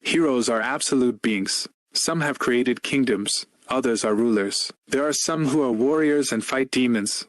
Heroes are absolute beings. Some have created kingdoms, others are rulers. There are some who are warriors and fight demons,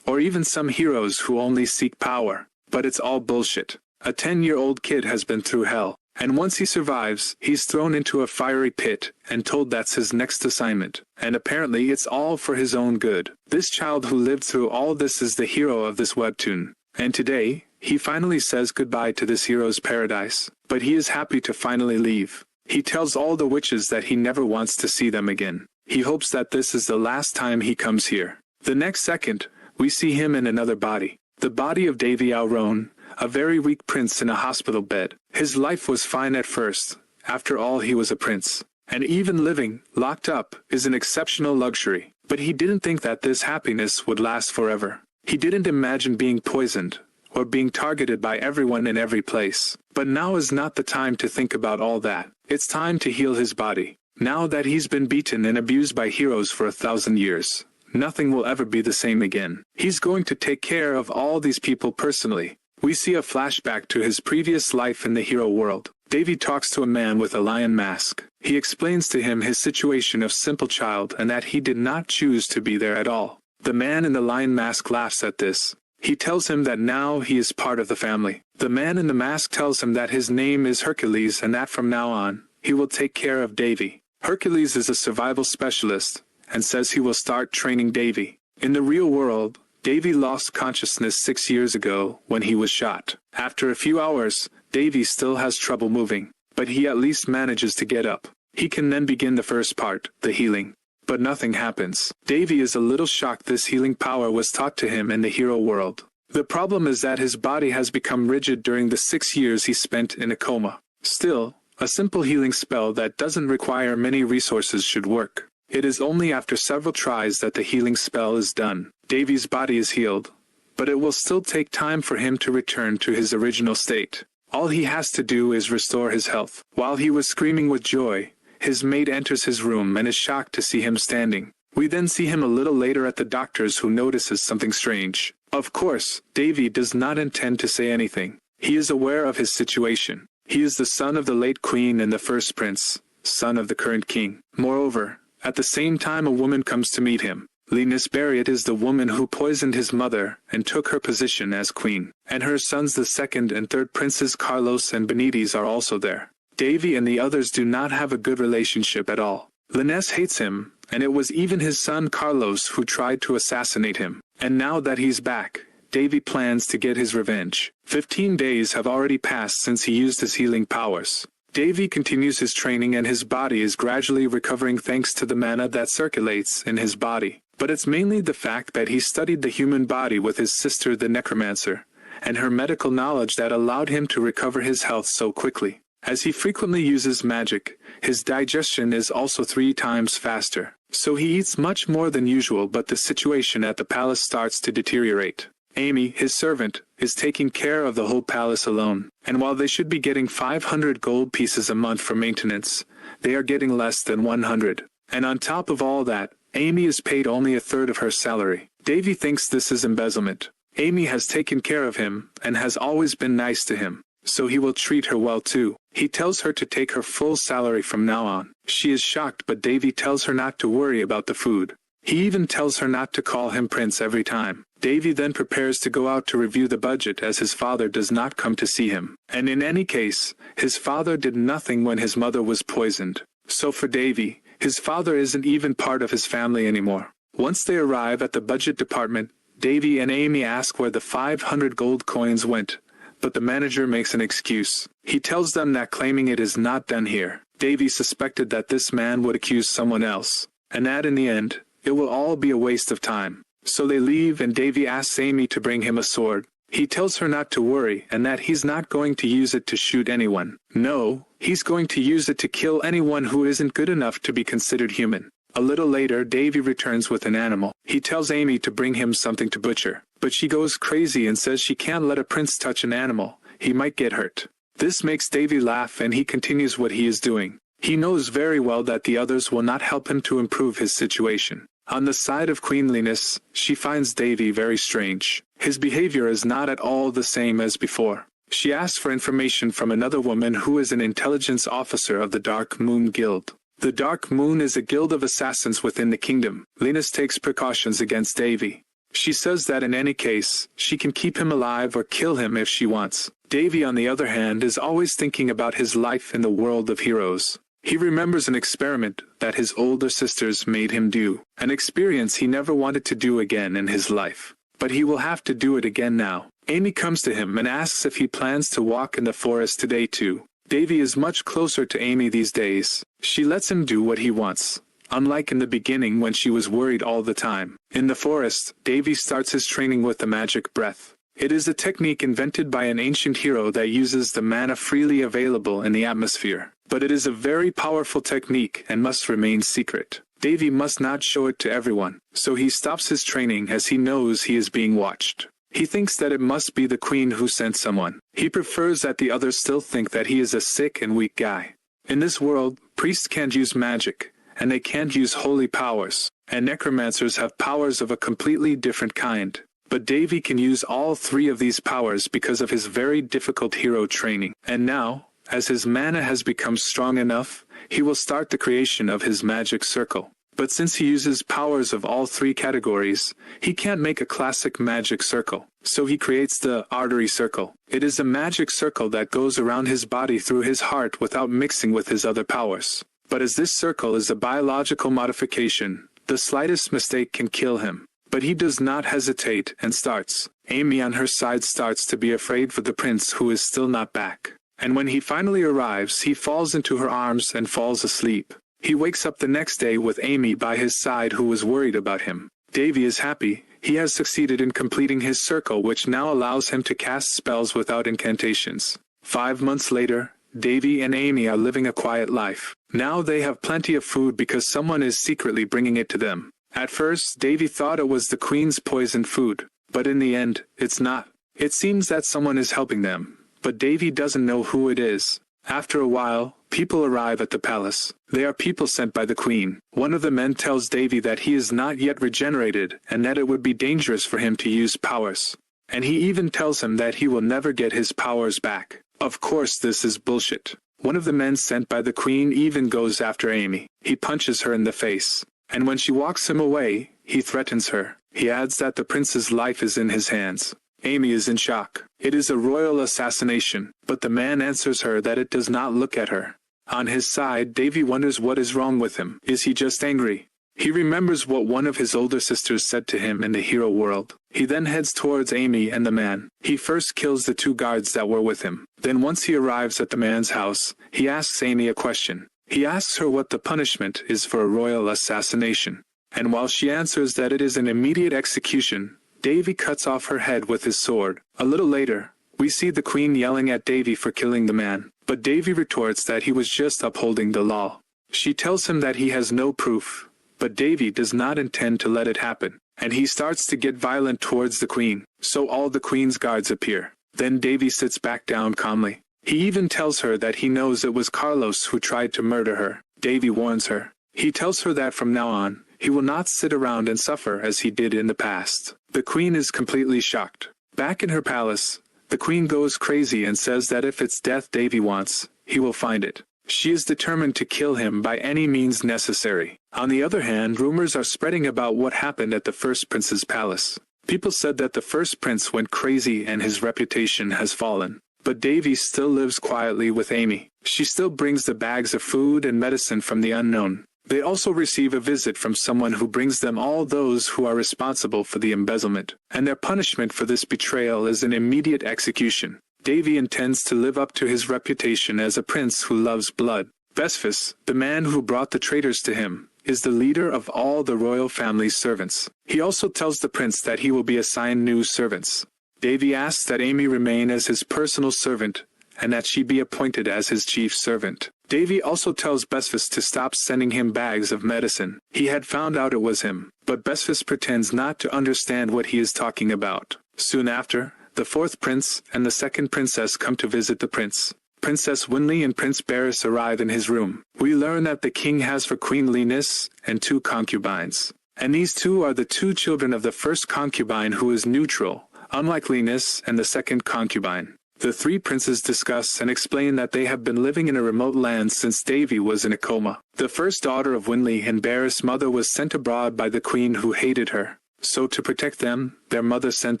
or even some heroes who only seek power. But it's all bullshit. A 10-year-old kid has been through hell, and once he survives, he's thrown into a fiery pit and told that's his next assignment. And apparently it's all for his own good. This child who lived through all this is the hero of this webtoon. And today, he finally says goodbye to this hero's paradise. But he is happy to finally leave. He tells all the witches that he never wants to see them again. He hopes that this is the last time he comes here. The next second, we see him in another body. The body of Davy Alron, a very weak prince in a hospital bed. His life was fine at first. After all, he was a prince. And even living, locked up, is an exceptional luxury. But he didn't think that this happiness would last forever. He didn't imagine being poisoned, or being targeted by everyone in every place. But now is not the time to think about all that. It's time to heal his body. Now that he's been beaten and abused by heroes for 1,000 years, nothing will ever be the same again. He's going to take care of all these people personally. We see a flashback to his previous life in the hero world. Davy talks to a man with a lion mask. He explains to him his situation of simple child and that he did not choose to be there at all. The man in the lion mask laughs at this. He tells him that now he is part of the family. The man in the mask tells him that his name is Hercules and that from now on, he will take care of Davy. Hercules is a survival specialist and says he will start training Davy. In the real world, Davy lost consciousness 6 years ago when he was shot. After a few hours, Davy still has trouble moving, but he at least manages to get up. He can then begin the first part, the healing. But nothing happens. Davy is a little shocked this healing power was taught to him in the hero world. The problem is that his body has become rigid during the 6 years he spent in a coma. Still, a simple healing spell that doesn't require many resources should work. It is only after several tries that the healing spell is done. Davy's body is healed, but it will still take time for him to return to his original state. All he has to do is restore his health. While he was screaming with joy, his maid enters his room and is shocked to see him standing. We then see him a little later at the doctor's who notices something strange. Of course, Davy does not intend to say anything. He is aware of his situation. He is the son of the late queen and the first prince, son of the current king. Moreover, at the same time a woman comes to meet him. Linus Barriott is the woman who poisoned his mother and took her position as queen. And her sons the second and third princes Carlos and Benitez are also there. Davy and the others do not have a good relationship at all. Linus hates him, and it was even his son Carlos who tried to assassinate him. And now that he's back, Davy plans to get his revenge. 15 days have already passed since he used his healing powers. Davy continues his training and his body is gradually recovering thanks to the mana that circulates in his body. But it's mainly the fact that he studied the human body with his sister the necromancer, and her medical knowledge that allowed him to recover his health so quickly. As he frequently uses magic, his digestion is also 3 times faster. So he eats much more than usual, but the situation at the palace starts to deteriorate. Amy, his servant, is taking care of the whole palace alone, and while they should be getting 500 gold pieces a month for maintenance, they are getting less than 100. And on top of all that, Amy is paid only a third of her salary. Davy thinks this is embezzlement. Amy has taken care of him, and has always been nice to him, so he will treat her well too. He tells her to take her full salary from now on. She is shocked, but Davy tells her not to worry about the food. He even tells her not to call him Prince every time. Davy then prepares to go out to review the budget as his father does not come to see him. And in any case, his father did nothing when his mother was poisoned. So for Davy, his father isn't even part of his family anymore. Once they arrive at the budget department, Davy and Amy ask where the 500 gold coins went, but the manager makes an excuse. He tells them that claiming it is not done here. Davy suspected that this man would accuse someone else, and that in the end, it will all be a waste of time. So they leave and Davy asks Amy to bring him a sword. He tells her not to worry and that he's not going to use it to shoot anyone. No, he's going to use it to kill anyone who isn't good enough to be considered human. A little later, Davy returns with an animal. He tells Amy to bring him something to butcher, but she goes crazy and says she can't let a prince touch an animal. He might get hurt. This makes Davy laugh and he continues what he is doing. He knows very well that the others will not help him to improve his situation. On the side of Queenliness, she finds Davy very strange. His behavior is not at all the same as before. She asks for information from another woman who is an intelligence officer of the Dark Moon Guild. The Dark Moon is a guild of assassins within the kingdom. Linus takes precautions against Davy. She says that in any case, she can keep him alive or kill him if she wants. Davy, on the other hand, is always thinking about his life in the world of heroes. He remembers an experiment that his older sisters made him do, an experience he never wanted to do again in his life. But he will have to do it again now. Amy comes to him and asks if he plans to walk in the forest today too. Davy is much closer to Amy these days. She lets him do what he wants, unlike in the beginning when she was worried all the time. In the forest, Davy starts his training with the magic breath. It is a technique invented by an ancient hero that uses the mana freely available in the atmosphere. But it is a very powerful technique and must remain secret. Davy must not show it to everyone, so he stops his training as he knows he is being watched. He thinks that it must be the queen who sent someone. He prefers that the others still think that he is a sick and weak guy. In this world, priests can't use magic, and they can't use holy powers, and necromancers have powers of a completely different kind. But Davy can use all three of these powers because of his very difficult hero training. And now, as his mana has become strong enough, he will start the creation of his magic circle. But since he uses powers of all three categories, he can't make a classic magic circle. So he creates the artery circle. It is a magic circle that goes around his body through his heart without mixing with his other powers. But as this circle is a biological modification, the slightest mistake can kill him. But he does not hesitate and starts. Amy on her side starts to be afraid for the prince who is still not back. And when he finally arrives, he falls into her arms and falls asleep. He wakes up the next day with Amy by his side who was worried about him. Davy is happy. He has succeeded in completing his circle, which now allows him to cast spells without incantations. 5 months later, Davy and Amy are living a quiet life. Now they have plenty of food because someone is secretly bringing it to them. At first, Davy thought it was the queen's poisoned food, but in the end, it's not. It seems that someone is helping them, but Davy doesn't know who it is. After a while, people arrive at the palace. They are people sent by the queen. One of the men tells Davy that he is not yet regenerated and that it would be dangerous for him to use powers. And he even tells him that he will never get his powers back. Of course, this is bullshit. One of the men sent by the queen even goes after Amy. He punches her in the face. And when she walks him away, he threatens her. He adds that the prince's life is in his hands. Amy is in shock. It is a royal assassination, but the man answers her that it does not look at her. On his side, Davy wonders what is wrong with him. Is he just angry? He remembers what one of his older sisters said to him in the hero world. He then heads towards Amy and the man. He first kills the 2 guards that were with him. Then once he arrives at the man's house, he asks Amy a question. He asks her what the punishment is for a royal assassination. And while she answers that it is an immediate execution, Davy cuts off her head with his sword. A little later, we see the queen yelling at Davy for killing the man, but Davy retorts that he was just upholding the law. She tells him that he has no proof, but Davy does not intend to let it happen, and he starts to get violent towards the queen, so all the queen's guards appear. Then Davy sits back down calmly. He even tells her that he knows it was Carlos who tried to murder her. Davy warns her. He tells her that from now on, he will not sit around and suffer as he did in the past. The queen is completely shocked. Back in her palace, the queen goes crazy and says that if it's death Davy wants, he will find it. She is determined to kill him by any means necessary. On the other hand, rumors are spreading about what happened at the first prince's palace. People said that the first prince went crazy and his reputation has fallen. But Davy still lives quietly with Amy. She still brings the bags of food and medicine from the unknown. They also receive a visit from someone who brings them all those who are responsible for the embezzlement. And their punishment for this betrayal is an immediate execution. Davy intends to live up to his reputation as a prince who loves blood. Vesphus, the man who brought the traitors to him, is the leader of all the royal family's servants. He also tells the prince that he will be assigned new servants. Davy asks that Amy remain as his personal servant, and that she be appointed as his chief servant. Davy also tells Vesphus to stop sending him bags of medicine. He had found out it was him, but Vesphus pretends not to understand what he is talking about. Soon after, the 4th prince and the 2nd princess come to visit the prince. Princess Winley and Prince Barris arrive in his room. We learn that the king has for Queen Linus and 2 concubines. And these 2 are the 2 children of the first concubine who is neutral, unlike Linus and the 2nd concubine. The three princes discuss and explain that they have been living in a remote land since Davy was in a coma. The first daughter of Winley and Barris' mother was sent abroad by the queen who hated her. So to protect them, their mother sent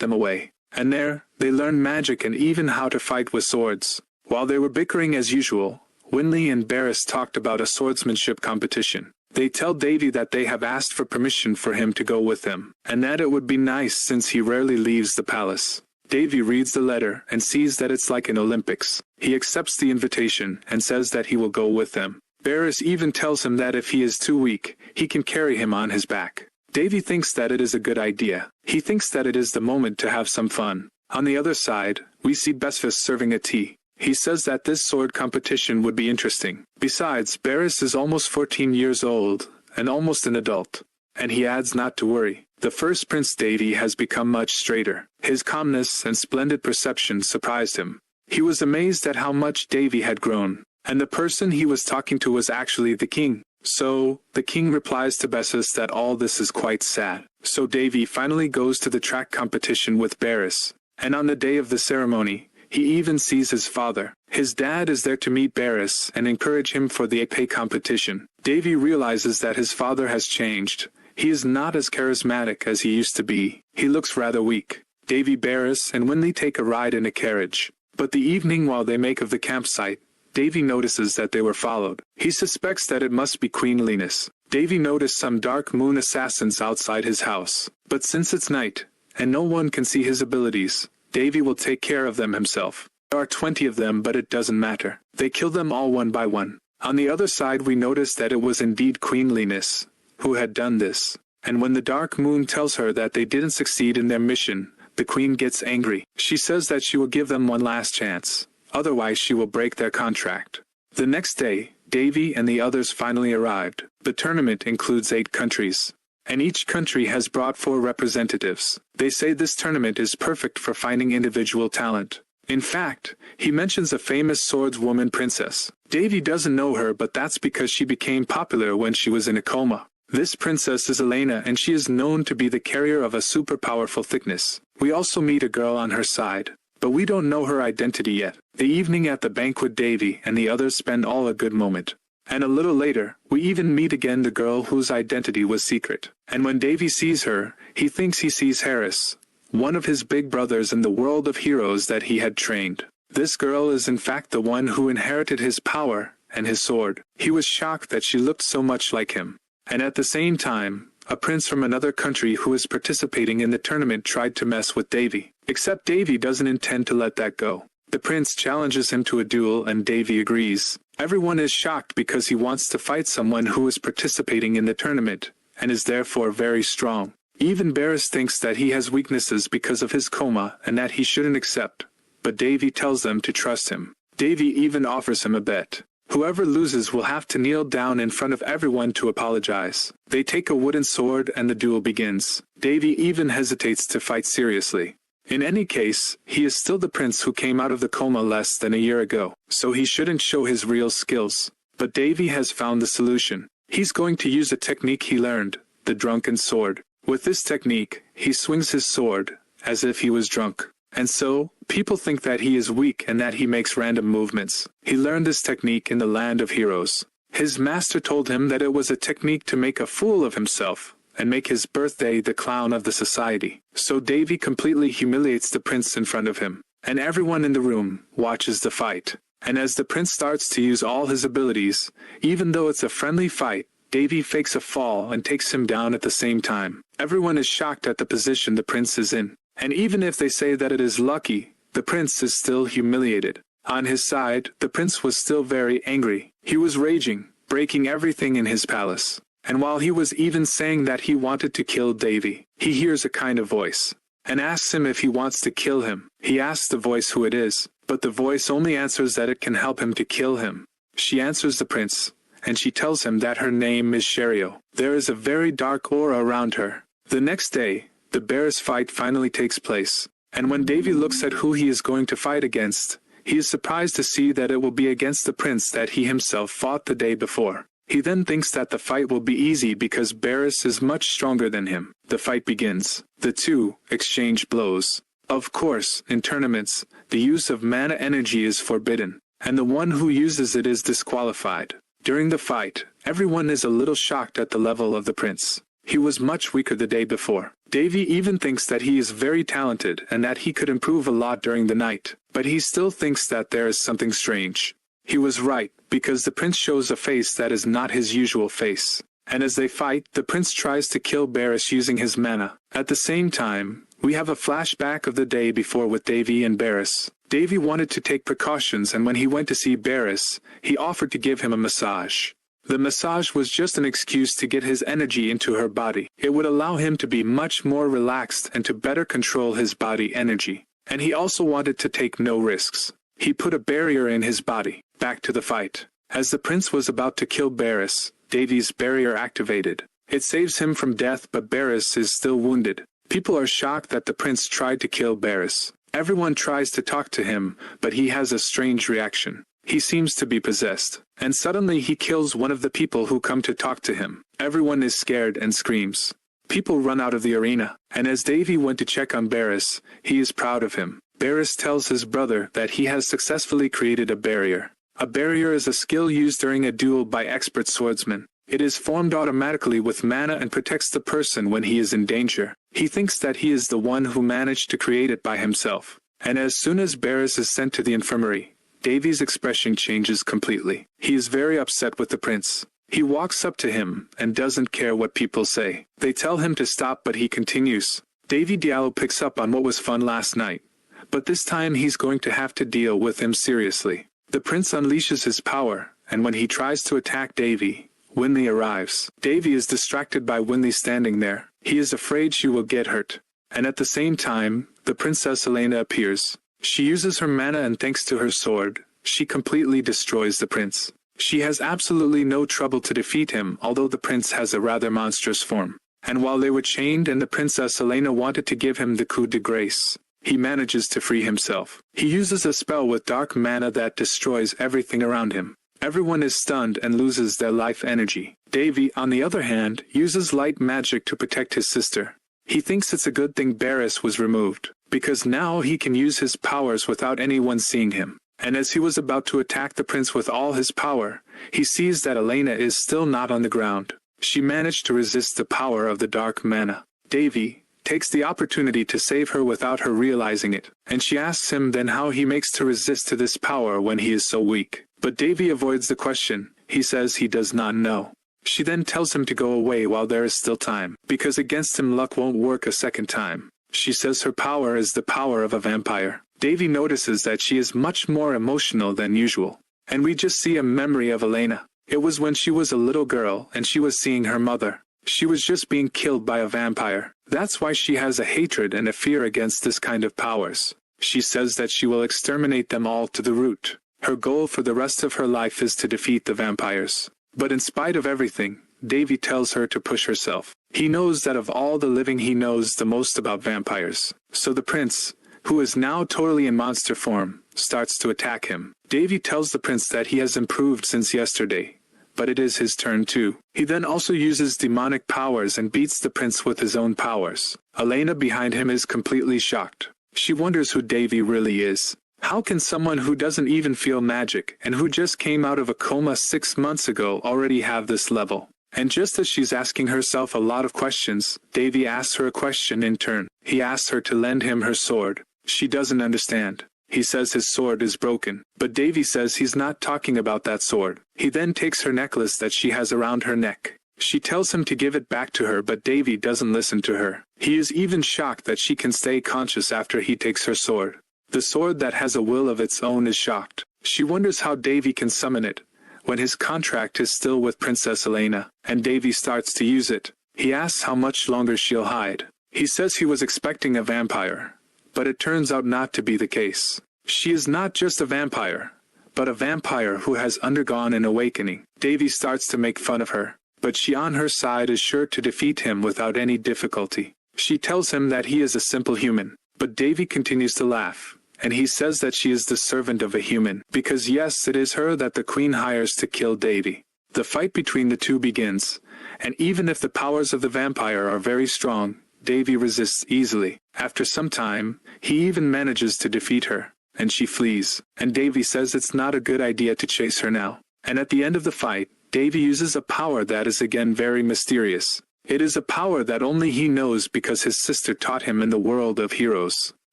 them away. And there, they learned magic and even how to fight with swords. While they were bickering as usual, Winley and Barris talked about a swordsmanship competition. They tell Davy that they have asked for permission for him to go with them, and that it would be nice since he rarely leaves the palace. Davy reads the letter and sees that it's like an Olympics. He accepts the invitation and says that he will go with them. Barris even tells him that if he is too weak, he can carry him on his back. Davy thinks that it is a good idea. He thinks that it is the moment to have some fun. On the other side, we see Besfus serving a tea. He says that this sword competition would be interesting. Besides, Barris is almost 14 years old, and almost an adult. And he adds not to worry. The first Prince Davy has become much straighter. His calmness and splendid perception surprised him. He was amazed at how much Davy had grown. And the person he was talking to was actually the king. So, the king replies to Bessus that all this is quite sad. So Davy finally goes to the track competition with Barris. And on the day of the ceremony, he even sees his father. His dad is there to meet Barris and encourage him for the épée competition. Davy realizes that his father has changed. He is not as charismatic as he used to be. He looks rather weak. Davy, Barris, and Winley take a ride in a carriage. But the evening while they make of the campsite, Davy notices that they were followed. He suspects that it must be Queen Linus. Davy noticed some dark moon assassins outside his house. But since it's night, and no one can see his abilities, Davy will take care of them himself. There are 20 of them, but it doesn't matter. They kill them all one by one. On the other side we notice that it was indeed Queen Linus who had done this. And when the dark moon tells her that they didn't succeed in their mission, the queen gets angry. She says that she will give them one last chance. Otherwise she will break their contract. The next day, Davy and the others finally arrived. The tournament includes 8 countries. And each country has brought 4 representatives. They say this tournament is perfect for finding individual talent. In fact, he mentions a famous swordswoman princess. Davy doesn't know her, but that's because she became popular when she was in a coma. This princess is Elena, and she is known to be the carrier of a super powerful thickness. We also meet a girl on her side, but we don't know her identity yet. The evening at the banquet, Davy and the others spend all a good moment. And a little later, we even meet again the girl whose identity was secret. And when Davy sees her, he thinks he sees Harris, one of his big brothers in the world of heroes that he had trained. This girl is in fact the one who inherited his power and his sword. He was shocked that she looked so much like him. And at the same time, a prince from another country who is participating in the tournament tried to mess with Davy. Except Davy doesn't intend to let that go. The prince challenges him to a duel and Davy agrees. Everyone is shocked because he wants to fight someone who is participating in the tournament, and is therefore very strong. Even Barris thinks that he has weaknesses because of his coma and that he shouldn't accept, but Davy tells them to trust him. Davy even offers him a bet. Whoever loses will have to kneel down in front of everyone to apologize. They take a wooden sword and the duel begins. Davy even hesitates to fight seriously. In any case, he is still the prince who came out of the coma less than a year ago, so he shouldn't show his real skills. But Davy has found the solution. He's going to use a technique he learned, the drunken sword. With this technique, he swings his sword, as if he was drunk. And so, people think that he is weak and that he makes random movements. He learned this technique in the land of heroes. His master told him that it was a technique to make a fool of himself, and make his birthday the clown of the society. So Davy completely humiliates the prince in front of him, and everyone in the room watches the fight. And as the prince starts to use all his abilities, even though it's a friendly fight, Davy fakes a fall and takes him down at the same time. Everyone is shocked at the position the prince is in. And even if they say that it is lucky, the prince is still humiliated. On his side, the prince was still very angry. He was raging, breaking everything in his palace. And while he was even saying that he wanted to kill Davy, he hears a kind of voice, and asks him if he wants to kill him. He asks the voice who it is, but the voice only answers that it can help him to kill him. She answers the prince, and she tells him that her name is Sherio. There is a very dark aura around her. The next day, the Barris fight finally takes place, and when Davy looks at who he is going to fight against, he is surprised to see that it will be against the prince that he himself fought the day before. He then thinks that the fight will be easy because Barris is much stronger than him. The fight begins. The two exchange blows. Of course, in tournaments, the use of mana energy is forbidden, and the one who uses it is disqualified. During the fight, everyone is a little shocked at the level of the prince. He was much weaker the day before. Davy even thinks that he is very talented and that he could improve a lot during the night, but he still thinks that there is something strange. He was right, because the prince shows a face that is not his usual face. And as they fight, the prince tries to kill Barris using his mana. At the same time, we have a flashback of the day before with Davy and Barris. Davy wanted to take precautions, and when he went to see Barris, he offered to give him a massage. The massage was just an excuse to get his energy into her body. It would allow him to be much more relaxed and to better control his body energy. And he also wanted to take no risks. He put a barrier in his body. Back to the fight. As the prince was about to kill Barris, Davy's barrier activated. It saves him from death, but Barris is still wounded. People are shocked that the prince tried to kill Barris. Everyone tries to talk to him, but he has a strange reaction. He seems to be possessed. And suddenly he kills one of the people who come to talk to him. Everyone is scared and screams. People run out of the arena, and as Davy went to check on Barris, he is proud of him. Barris tells his brother that he has successfully created a barrier. A barrier is a skill used during a duel by expert swordsmen. It is formed automatically with mana and protects the person when he is in danger. He thinks that he is the one who managed to create it by himself. And as soon as Barris is sent to the infirmary, Davy's expression changes completely. He is very upset with the prince. He walks up to him and doesn't care what people say. They tell him to stop, but he continues. Davy Diallo picks up on what was fun last night, but this time he's going to have to deal with him seriously. The prince unleashes his power, and when he tries to attack Davy, Winley arrives. Davy is distracted by Winley standing there. He is afraid she will get hurt. And at the same time, the Princess Elena appears. She uses her mana, and thanks to her sword, she completely destroys the prince. She has absolutely no trouble to defeat him, although the prince has a rather monstrous form. And while they were chained and the Princess Elena wanted to give him the coup de grace, he manages to free himself. He uses a spell with dark mana that destroys everything around him. Everyone is stunned and loses their life energy. Davy, on the other hand, uses light magic to protect his sister. He thinks it's a good thing Barris was removed, because now he can use his powers without anyone seeing him. And as he was about to attack the prince with all his power, he sees that Elena is still not on the ground. She managed to resist the power of the dark mana. Davy takes the opportunity to save her without her realizing it, and she asks him then how he makes to resist to this power when he is so weak. But Davy avoids the question. He says he does not know. She then tells him to go away while there is still time, because against him luck won't work a second time. She says her power is the power of a vampire. Davy notices that she is much more emotional than usual. And we just see a memory of Elena. It was when she was a little girl and she was seeing her mother. She was just being killed by a vampire. That's why she has a hatred and a fear against this kind of powers. She says that she will exterminate them all to the root. Her goal for the rest of her life is to defeat the vampires. But in spite of everything, Davy tells her to push herself. He knows that of all the living he knows the most about vampires. So the prince, who is now totally in monster form, starts to attack him. Davy tells the prince that he has improved since yesterday, but it is his turn too. He then also uses demonic powers and beats the prince with his own powers. Elena behind him is completely shocked. She wonders who Davy really is. How can someone who doesn't even feel magic and who just came out of a coma 6 months ago already have this level? And just as she's asking herself a lot of questions, Davy asks her a question in turn. He asks her to lend him her sword. She doesn't understand. He says his sword is broken, but Davy says he's not talking about that sword. He then takes her necklace that she has around her neck. She tells him to give it back to her, but Davy doesn't listen to her. He is even shocked that she can stay conscious after he takes her sword. The sword that has a will of its own is shocked. She wonders how Davy can summon it, when his contract is still with Princess Elena, and Davy starts to use it. He asks how much longer she'll hide. He says he was expecting a vampire, but it turns out not to be the case. She is not just a vampire, but a vampire who has undergone an awakening. Davy starts to make fun of her, but she on her side is sure to defeat him without any difficulty. She tells him that he is a simple human, but Davy continues to laugh. And he says that she is the servant of a human, because yes, it is her that the queen hires to kill Davy. The fight between the two begins, and even if the powers of the vampire are very strong, Devi resists easily. After some time, he even manages to defeat her, and she flees. And Devi says it's not a good idea to chase her now. And at the end of the fight, Devi uses a power that is again very mysterious. It is a power that only he knows because his sister taught him in the world of heroes.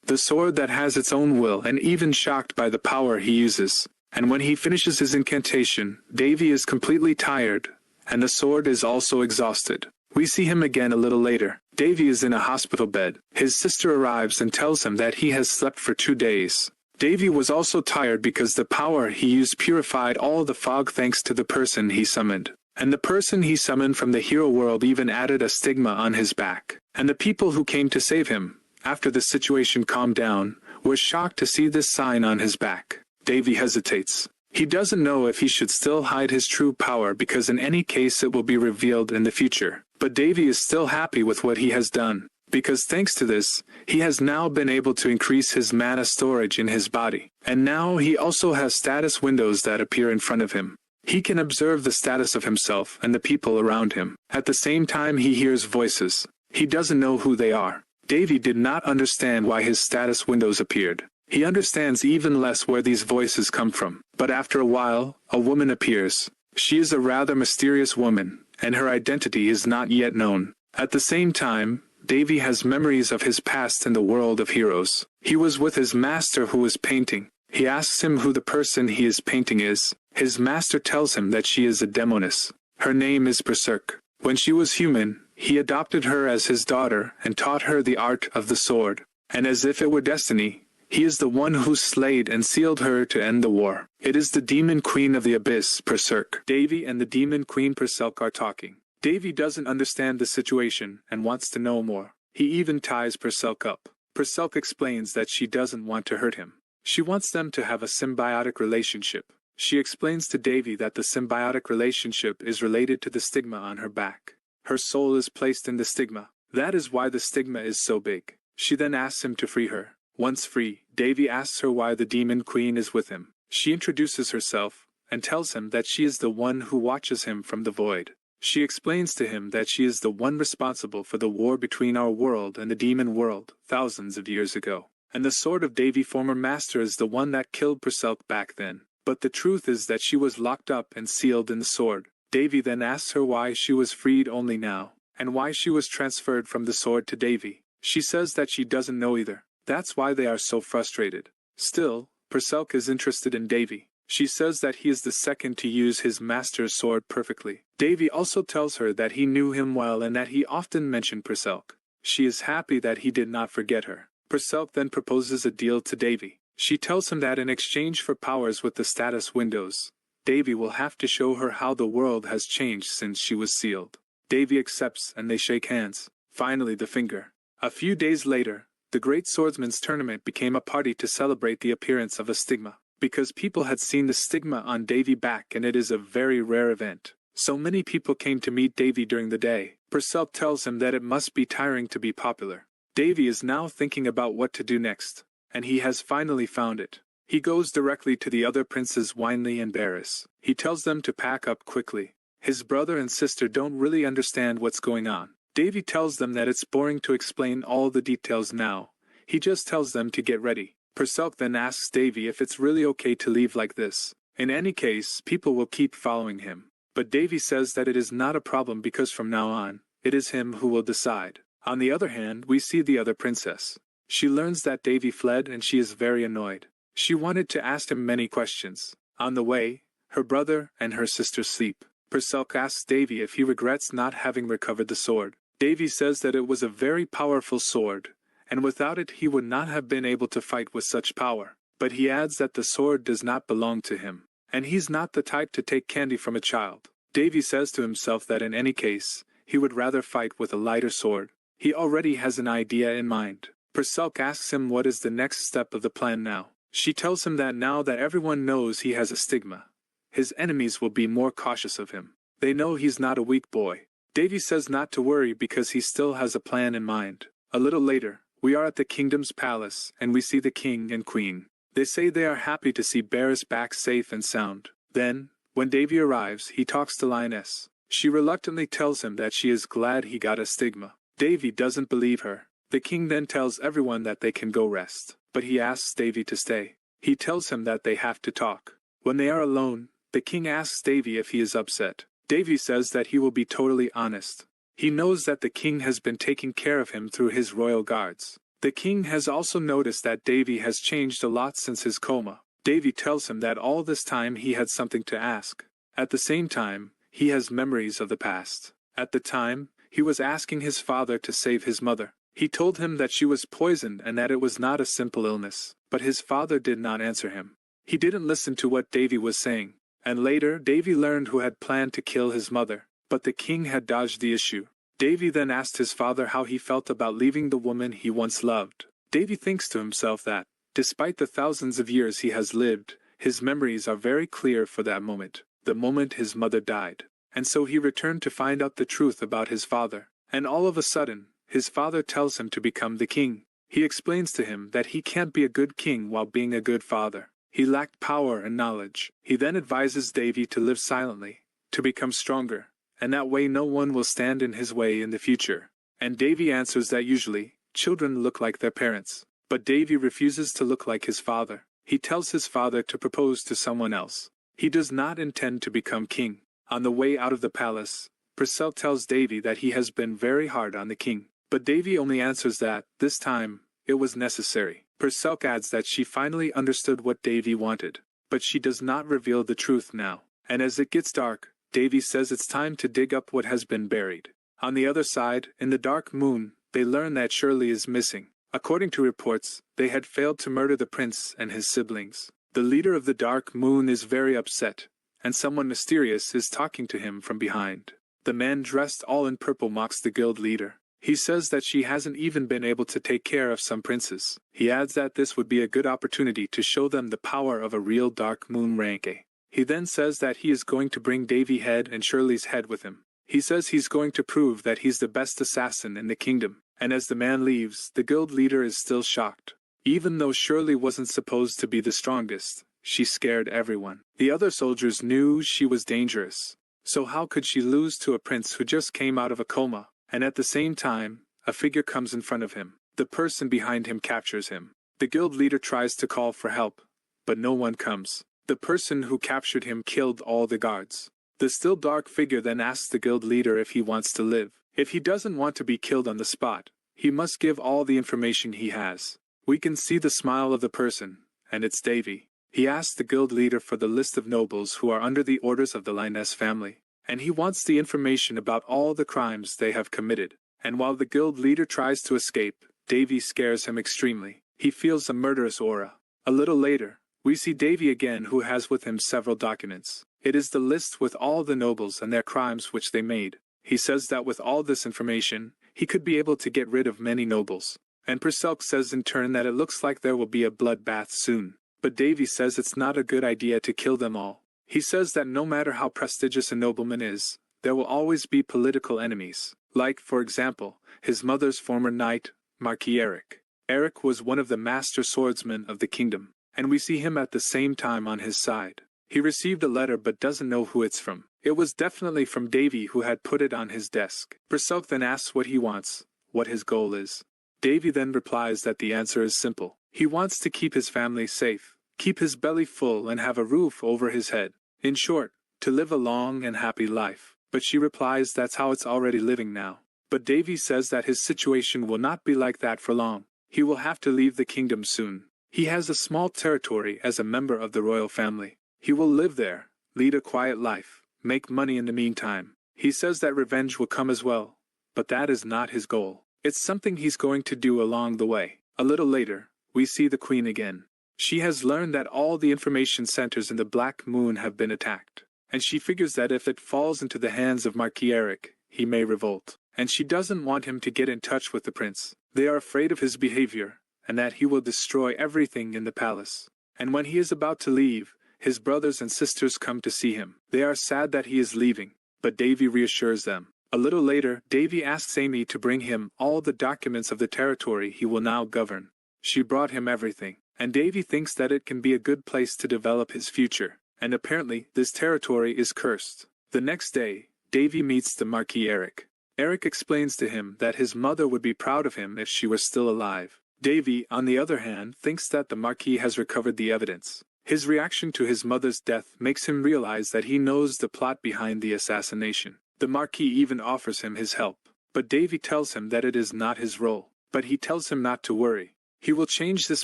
The sword that has its own will, and even shocked by the power he uses. And when he finishes his incantation, Devi is completely tired, and the sword is also exhausted. We see him again a little later. Devi is in a hospital bed. His sister arrives and tells him that he has slept for 2 days. Devi was also tired because the power he used purified all the fog thanks to the person he summoned. And the person he summoned from the hero world even added a stigma on his back. And the people who came to save him, after the situation calmed down, were shocked to see this sign on his back. Devi hesitates. He doesn't know if he should still hide his true power because in any case it will be revealed in the future. But Devi is still happy with what he has done, because thanks to this, he has now been able to increase his mana storage in his body. And now he also has status windows that appear in front of him. He can observe the status of himself and the people around him. At the same time he hears voices. He doesn't know who they are. Devi did not understand why his status windows appeared. He understands even less where these voices come from. But after a while, a woman appears. She is a rather mysterious woman, and her identity is not yet known. At the same time, Devi has memories of his past in the world of heroes. He was with his master who was painting. He asks him who the person he is painting is. His master tells him that she is a demoness. Her name is Berserk. When she was human, he adopted her as his daughter and taught her the art of the sword. And as if it were destiny, he is the one who slayed and sealed her to end the war. It is the demon queen of the abyss, Berserk. Devi and the demon queen Berserk are talking. Devi doesn't understand the situation and wants to know more. He even ties Berserk up. Berserk explains that she doesn't want to hurt him. She wants them to have a symbiotic relationship. She explains to Devi that the symbiotic relationship is related to the stigma on her back. Her soul is placed in the stigma. That is why the stigma is so big. She then asks him to free her. Once free, Devi asks her why the demon queen is with him. She introduces herself and tells him that she is the one who watches him from the void. She explains to him that she is the one responsible for the war between our world and the demon world thousands of years ago. And the sword of Devi former master is the one that killed Berserk back then. But the truth is that she was locked up and sealed in the sword. Devi then asks her why she was freed only now, and why she was transferred from the sword to Devi. She says that she doesn't know either. That's why they are so frustrated. Still, Berserk is interested in Devi. She says that he is the second to use his master's sword perfectly. Devi also tells her that he knew him well and that he often mentioned Berserk. She is happy that he did not forget her. Berserk then proposes a deal to Devi. She tells him that in exchange for powers with the status windows, Devi will have to show her how the world has changed since she was sealed. Devi accepts and they shake hands. Finally the finger. A few days later, the Great Swordsman's Tournament became a party to celebrate the appearance of a stigma. Because people had seen the stigma on Devi back and it is a very rare event. So many people came to meet Devi during the day. Berserk tells him that it must be tiring to be popular. Devi is now thinking about what to do next. And he has finally found it. He goes directly to the other princes Winley and Barris. He tells them to pack up quickly. His brother and sister don't really understand what's going on. Devi tells them that it's boring to explain all the details now. He just tells them to get ready. Berserk then asks Devi if it's really okay to leave like this. In any case, people will keep following him. But Devi says that it is not a problem because from now on, it is him who will decide. On the other hand, we see the other princess. She learns that Devi fled and she is very annoyed. She wanted to ask him many questions. On the way, her brother and her sister sleep. Berserk asks Devi if he regrets not having recovered the sword. Devi says that it was a very powerful sword, and without it he would not have been able to fight with such power. But he adds that the sword does not belong to him, and he's not the type to take candy from a child. Devi says to himself that in any case, he would rather fight with a lighter sword. He already has an idea in mind. Berserk asks him what is the next step of the plan now. She tells him that now that everyone knows he has a stigma, his enemies will be more cautious of him. They know he's not a weak boy. Devi says not to worry because he still has a plan in mind. A little later, we are at the kingdom's palace and we see the king and queen. They say they are happy to see Barris back safe and sound. Then, when Devi arrives, he talks to Lioness. She reluctantly tells him that she is glad he got a stigma. Davy doesn't believe her. The king then tells everyone that they can go rest, but he asks Davy to stay. He tells him that they have to talk. When they are alone, the king asks Davy if he is upset. Davy says that he will be totally honest. He knows that the king has been taking care of him through his royal guards. The king has also noticed that Davy has changed a lot since his coma. Davy tells him that all this time he had something to ask. At the same time, he has memories of the past. At the time, he was asking his father to save his mother. He told him that she was poisoned and that it was not a simple illness, but his father did not answer him. He didn't listen to what Davy was saying, and later Davy learned who had planned to kill his mother, but the king had dodged the issue. Davy then asked his father how he felt about leaving the woman he once loved. Davy thinks to himself that, despite the thousands of years he has lived, his memories are very clear for that moment, the moment his mother died. And so he returned to find out the truth about his father, and all of a sudden, his father tells him to become the king. He explains to him that he can't be a good king while being a good father. He lacked power and knowledge. He then advises Davy to live silently, to become stronger, and that way no one will stand in his way in the future. And Davy answers that usually, children look like their parents. But Davy refuses to look like his father. He tells his father to propose to someone else. He does not intend to become king. On the way out of the palace, Purcell tells Davy that he has been very hard on the king. But Davy only answers that, this time, it was necessary. Purcell adds that she finally understood what Davy wanted, but she does not reveal the truth now. And as it gets dark, Davy says it's time to dig up what has been buried. On the other side, in the dark moon, they learn that Shirley is missing. According to reports, they had failed to murder the prince and his siblings. The leader of the dark moon is very upset, and someone mysterious is talking to him from behind. The man dressed all in purple mocks the guild leader. He says that she hasn't even been able to take care of some princes. He adds that this would be a good opportunity to show them the power of a real dark moon rank. He then says that he is going to bring Davy's head and Shirley's head with him. He says he's going to prove that he's the best assassin in the kingdom. And as the man leaves, the guild leader is still shocked. Even though Shirley wasn't supposed to be the strongest, she scared everyone. The other soldiers knew she was dangerous. So how could she lose to a prince who just came out of a coma? And at the same time, a figure comes in front of him. The person behind him captures him. The guild leader tries to call for help, but no one comes. The person who captured him killed all the guards. The still dark figure then asks the guild leader if he wants to live. If he doesn't want to be killed on the spot, he must give all the information he has. We can see the smile of the person, and it's Davy. He asks the guild leader for the list of nobles who are under the orders of the Linus family, and he wants the information about all the crimes they have committed. And while the guild leader tries to escape, Davy scares him extremely. He feels a murderous aura. A little later, we see Davy again, who has with him several documents. It is the list with all the nobles and their crimes which they made. He says that with all this information, he could be able to get rid of many nobles. And Purcell says in turn that it looks like there will be a bloodbath soon. But Davy says it's not a good idea to kill them all. He says that no matter how prestigious a nobleman is, there will always be political enemies. Like, for example, his mother's former knight, Marquis Eric. Eric was one of the master swordsmen of the kingdom, and we see him at the same time on his side. He received a letter but doesn't know who it's from. It was definitely from Davy, who had put it on his desk. Purcell then asks what he wants, what his goal is. Davy then replies that the answer is simple. He wants to keep his family safe, keep his belly full and have a roof over his head. In short, to live a long and happy life. But she replies that's how it's already living now. But Davy says that his situation will not be like that for long. He will have to leave the kingdom soon. He has a small territory as a member of the royal family. He will live there, lead a quiet life, make money in the meantime. He says that revenge will come as well, but that is not his goal. It's something he's going to do along the way. A little later, we see the queen again. She has learned that all the information centers in the Black Moon have been attacked, and she figures that if it falls into the hands of Marquis Eric, he may revolt. And she doesn't want him to get in touch with the prince. They are afraid of his behavior, and that he will destroy everything in the palace. And when he is about to leave, his brothers and sisters come to see him. They are sad that he is leaving, but Davy reassures them. A little later, Davy asks Amy to bring him all the documents of the territory he will now govern. She brought him everything, and Davy thinks that it can be a good place to develop his future. And apparently, this territory is cursed. The next day, Davy meets the Marquis Eric. Eric explains to him that his mother would be proud of him if she were still alive. Davy, on the other hand, thinks that the Marquis has recovered the evidence. His reaction to his mother's death makes him realize that he knows the plot behind the assassination. The Marquis even offers him his help, but Davy tells him that it is not his role. But he tells him not to worry. He will change this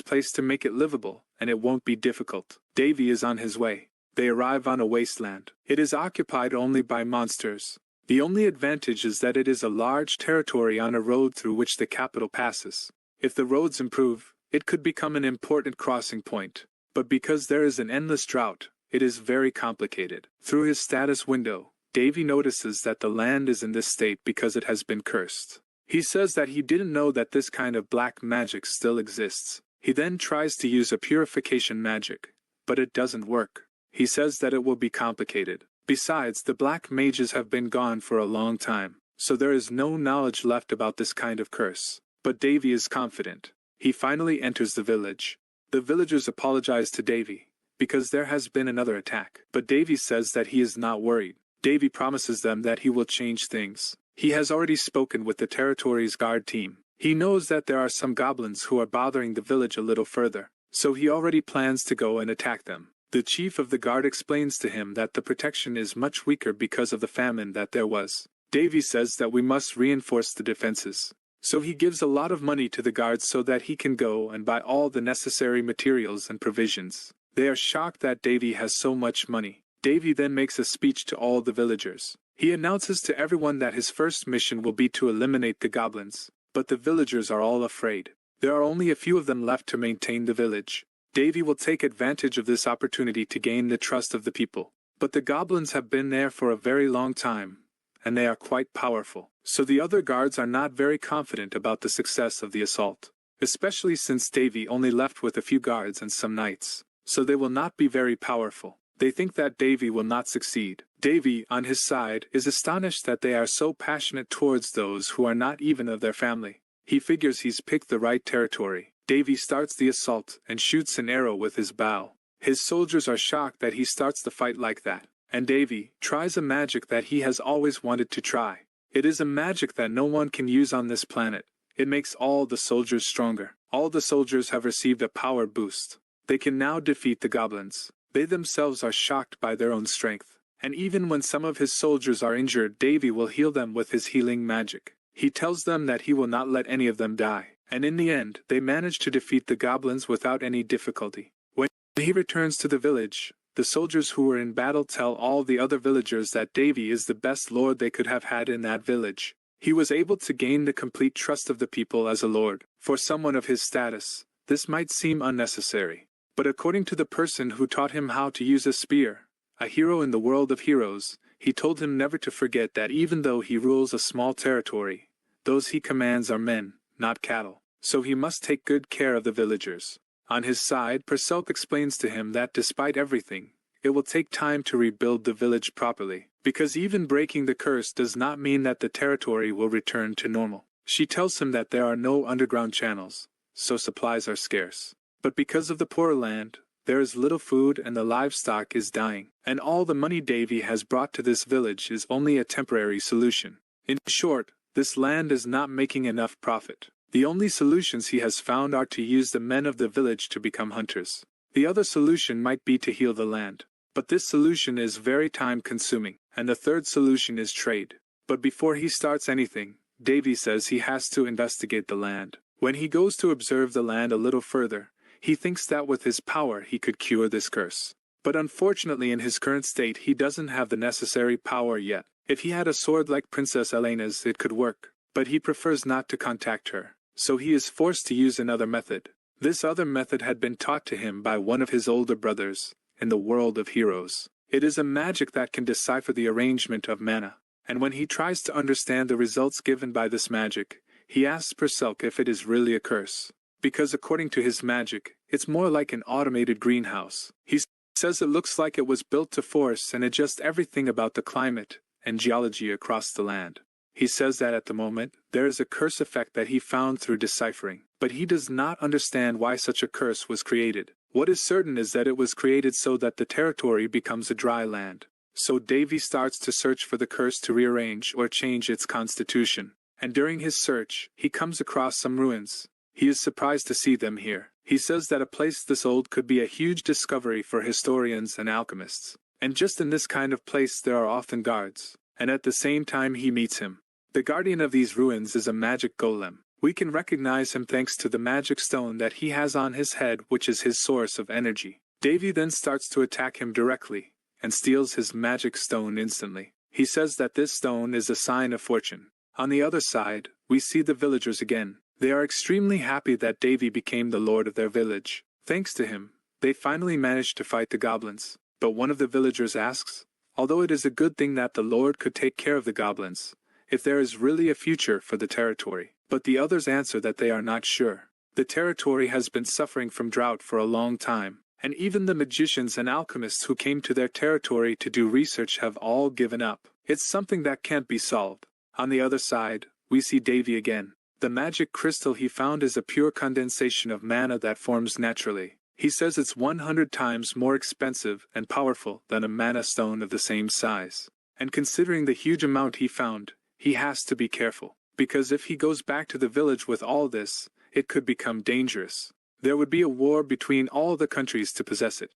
place to make it livable, and it won't be difficult. Davy is on his way. They arrive on a wasteland. It is occupied only by monsters. The only advantage is that it is a large territory on a road through which the capital passes. If the roads improve, it could become an important crossing point. But because there is an endless drought, it is very complicated. Through his status window, Davy notices that the land is in this state because it has been cursed. He says that he didn't know that this kind of black magic still exists. He then tries to use a purification magic, but it doesn't work. He says that it will be complicated. Besides, the black mages have been gone for a long time, so there is no knowledge left about this kind of curse. But Davy is confident. He finally enters the village. The villagers apologize to Davy, because there has been another attack. But Davy says that he is not worried. Davy promises them that he will change things. He has already spoken with the territory's guard team. He knows that there are some goblins who are bothering the village a little further, so he already plans to go and attack them. The chief of the guard explains to him that the protection is much weaker because of the famine that there was. Davy says that we must reinforce the defenses. So he gives a lot of money to the guards so that he can go and buy all the necessary materials and provisions. They are shocked that Davy has so much money. Davy then makes a speech to all the villagers. He announces to everyone that his first mission will be to eliminate the goblins, but the villagers are all afraid. There are only a few of them left to maintain the village. Davy will take advantage of this opportunity to gain the trust of the people. But the goblins have been there for a very long time, and they are quite powerful. So the other guards are not very confident about the success of the assault, especially since Davy only left with a few guards and some knights. So they will not be very powerful. They think that Davy will not succeed. Davy, on his side, is astonished that they are so passionate towards those who are not even of their family. He figures he's picked the right territory. Davy starts the assault and shoots an arrow with his bow. His soldiers are shocked that he starts the fight like that, and Davy tries a magic that he has always wanted to try. It is a magic that no one can use on this planet. It makes all the soldiers stronger. All the soldiers have received a power boost. They can now defeat the goblins. They themselves are shocked by their own strength. And even when some of his soldiers are injured, Davy will heal them with his healing magic. He tells them that he will not let any of them die. And in the end, they manage to defeat the goblins without any difficulty. When he returns to the village, the soldiers who were in battle tell all the other villagers that Davy is the best lord they could have had in that village. He was able to gain the complete trust of the people as a lord. For someone of his status, this might seem unnecessary. But according to the person who taught him how to use a spear, a hero in the world of heroes, he told him never to forget that even though he rules a small territory, those he commands are men, not cattle. So he must take good care of the villagers. On his side, Perselk explains to him that despite everything, it will take time to rebuild the village properly, because even breaking the curse does not mean that the territory will return to normal. She tells him that there are no underground channels, so supplies are scarce. But because of the poor land, there is little food and the livestock is dying, and all the money Davy has brought to this village is only a temporary solution. In short, this land is not making enough profit. The only solutions he has found are to use the men of the village to become hunters. The other solution might be to heal the land. But this solution is very time-consuming, and the third solution is trade. But before he starts anything, Davy says he has to investigate the land. When he goes to observe the land a little further, he thinks that with his power he could cure this curse. But unfortunately in his current state he doesn't have the necessary power yet. If he had a sword like Princess Elena's it could work, but he prefers not to contact her. So he is forced to use another method. This other method had been taught to him by one of his older brothers, in the world of heroes. It is a magic that can decipher the arrangement of mana, and when he tries to understand the results given by this magic, he asks Perselk if it is really a curse. Because according to his magic, it's more like an automated greenhouse. He says it looks like it was built to force and adjust everything about the climate and geology across the land. He says that at the moment, there is a curse effect that he found through deciphering, but he does not understand why such a curse was created. What is certain is that it was created so that the territory becomes a dry land. So Davy starts to search for the curse to rearrange or change its constitution. And during his search, he comes across some ruins. He is surprised to see them here. He says that a place this old could be a huge discovery for historians and alchemists. And just in this kind of place there are often guards. And at the same time he meets him. The guardian of these ruins is a magic golem. We can recognize him thanks to the magic stone that he has on his head, which is his source of energy. Davy then starts to attack him directly, and steals his magic stone instantly. He says that this stone is a sign of fortune. On the other side, we see the villagers again. They are extremely happy that Davy became the lord of their village. Thanks to him, they finally managed to fight the goblins. But one of the villagers asks, although it is a good thing that the lord could take care of the goblins, if there is really a future for the territory. But the others answer that they are not sure. The territory has been suffering from drought for a long time, and even the magicians and alchemists who came to their territory to do research have all given up. It's something that can't be solved. On the other side, we see Davy again. The magic crystal he found is a pure condensation of mana that forms naturally. He says it's 100 times more expensive and powerful than a mana stone of the same size. And considering the huge amount he found, he has to be careful. Because if he goes back to the village with all this, it could become dangerous. There would be a war between all the countries to possess it.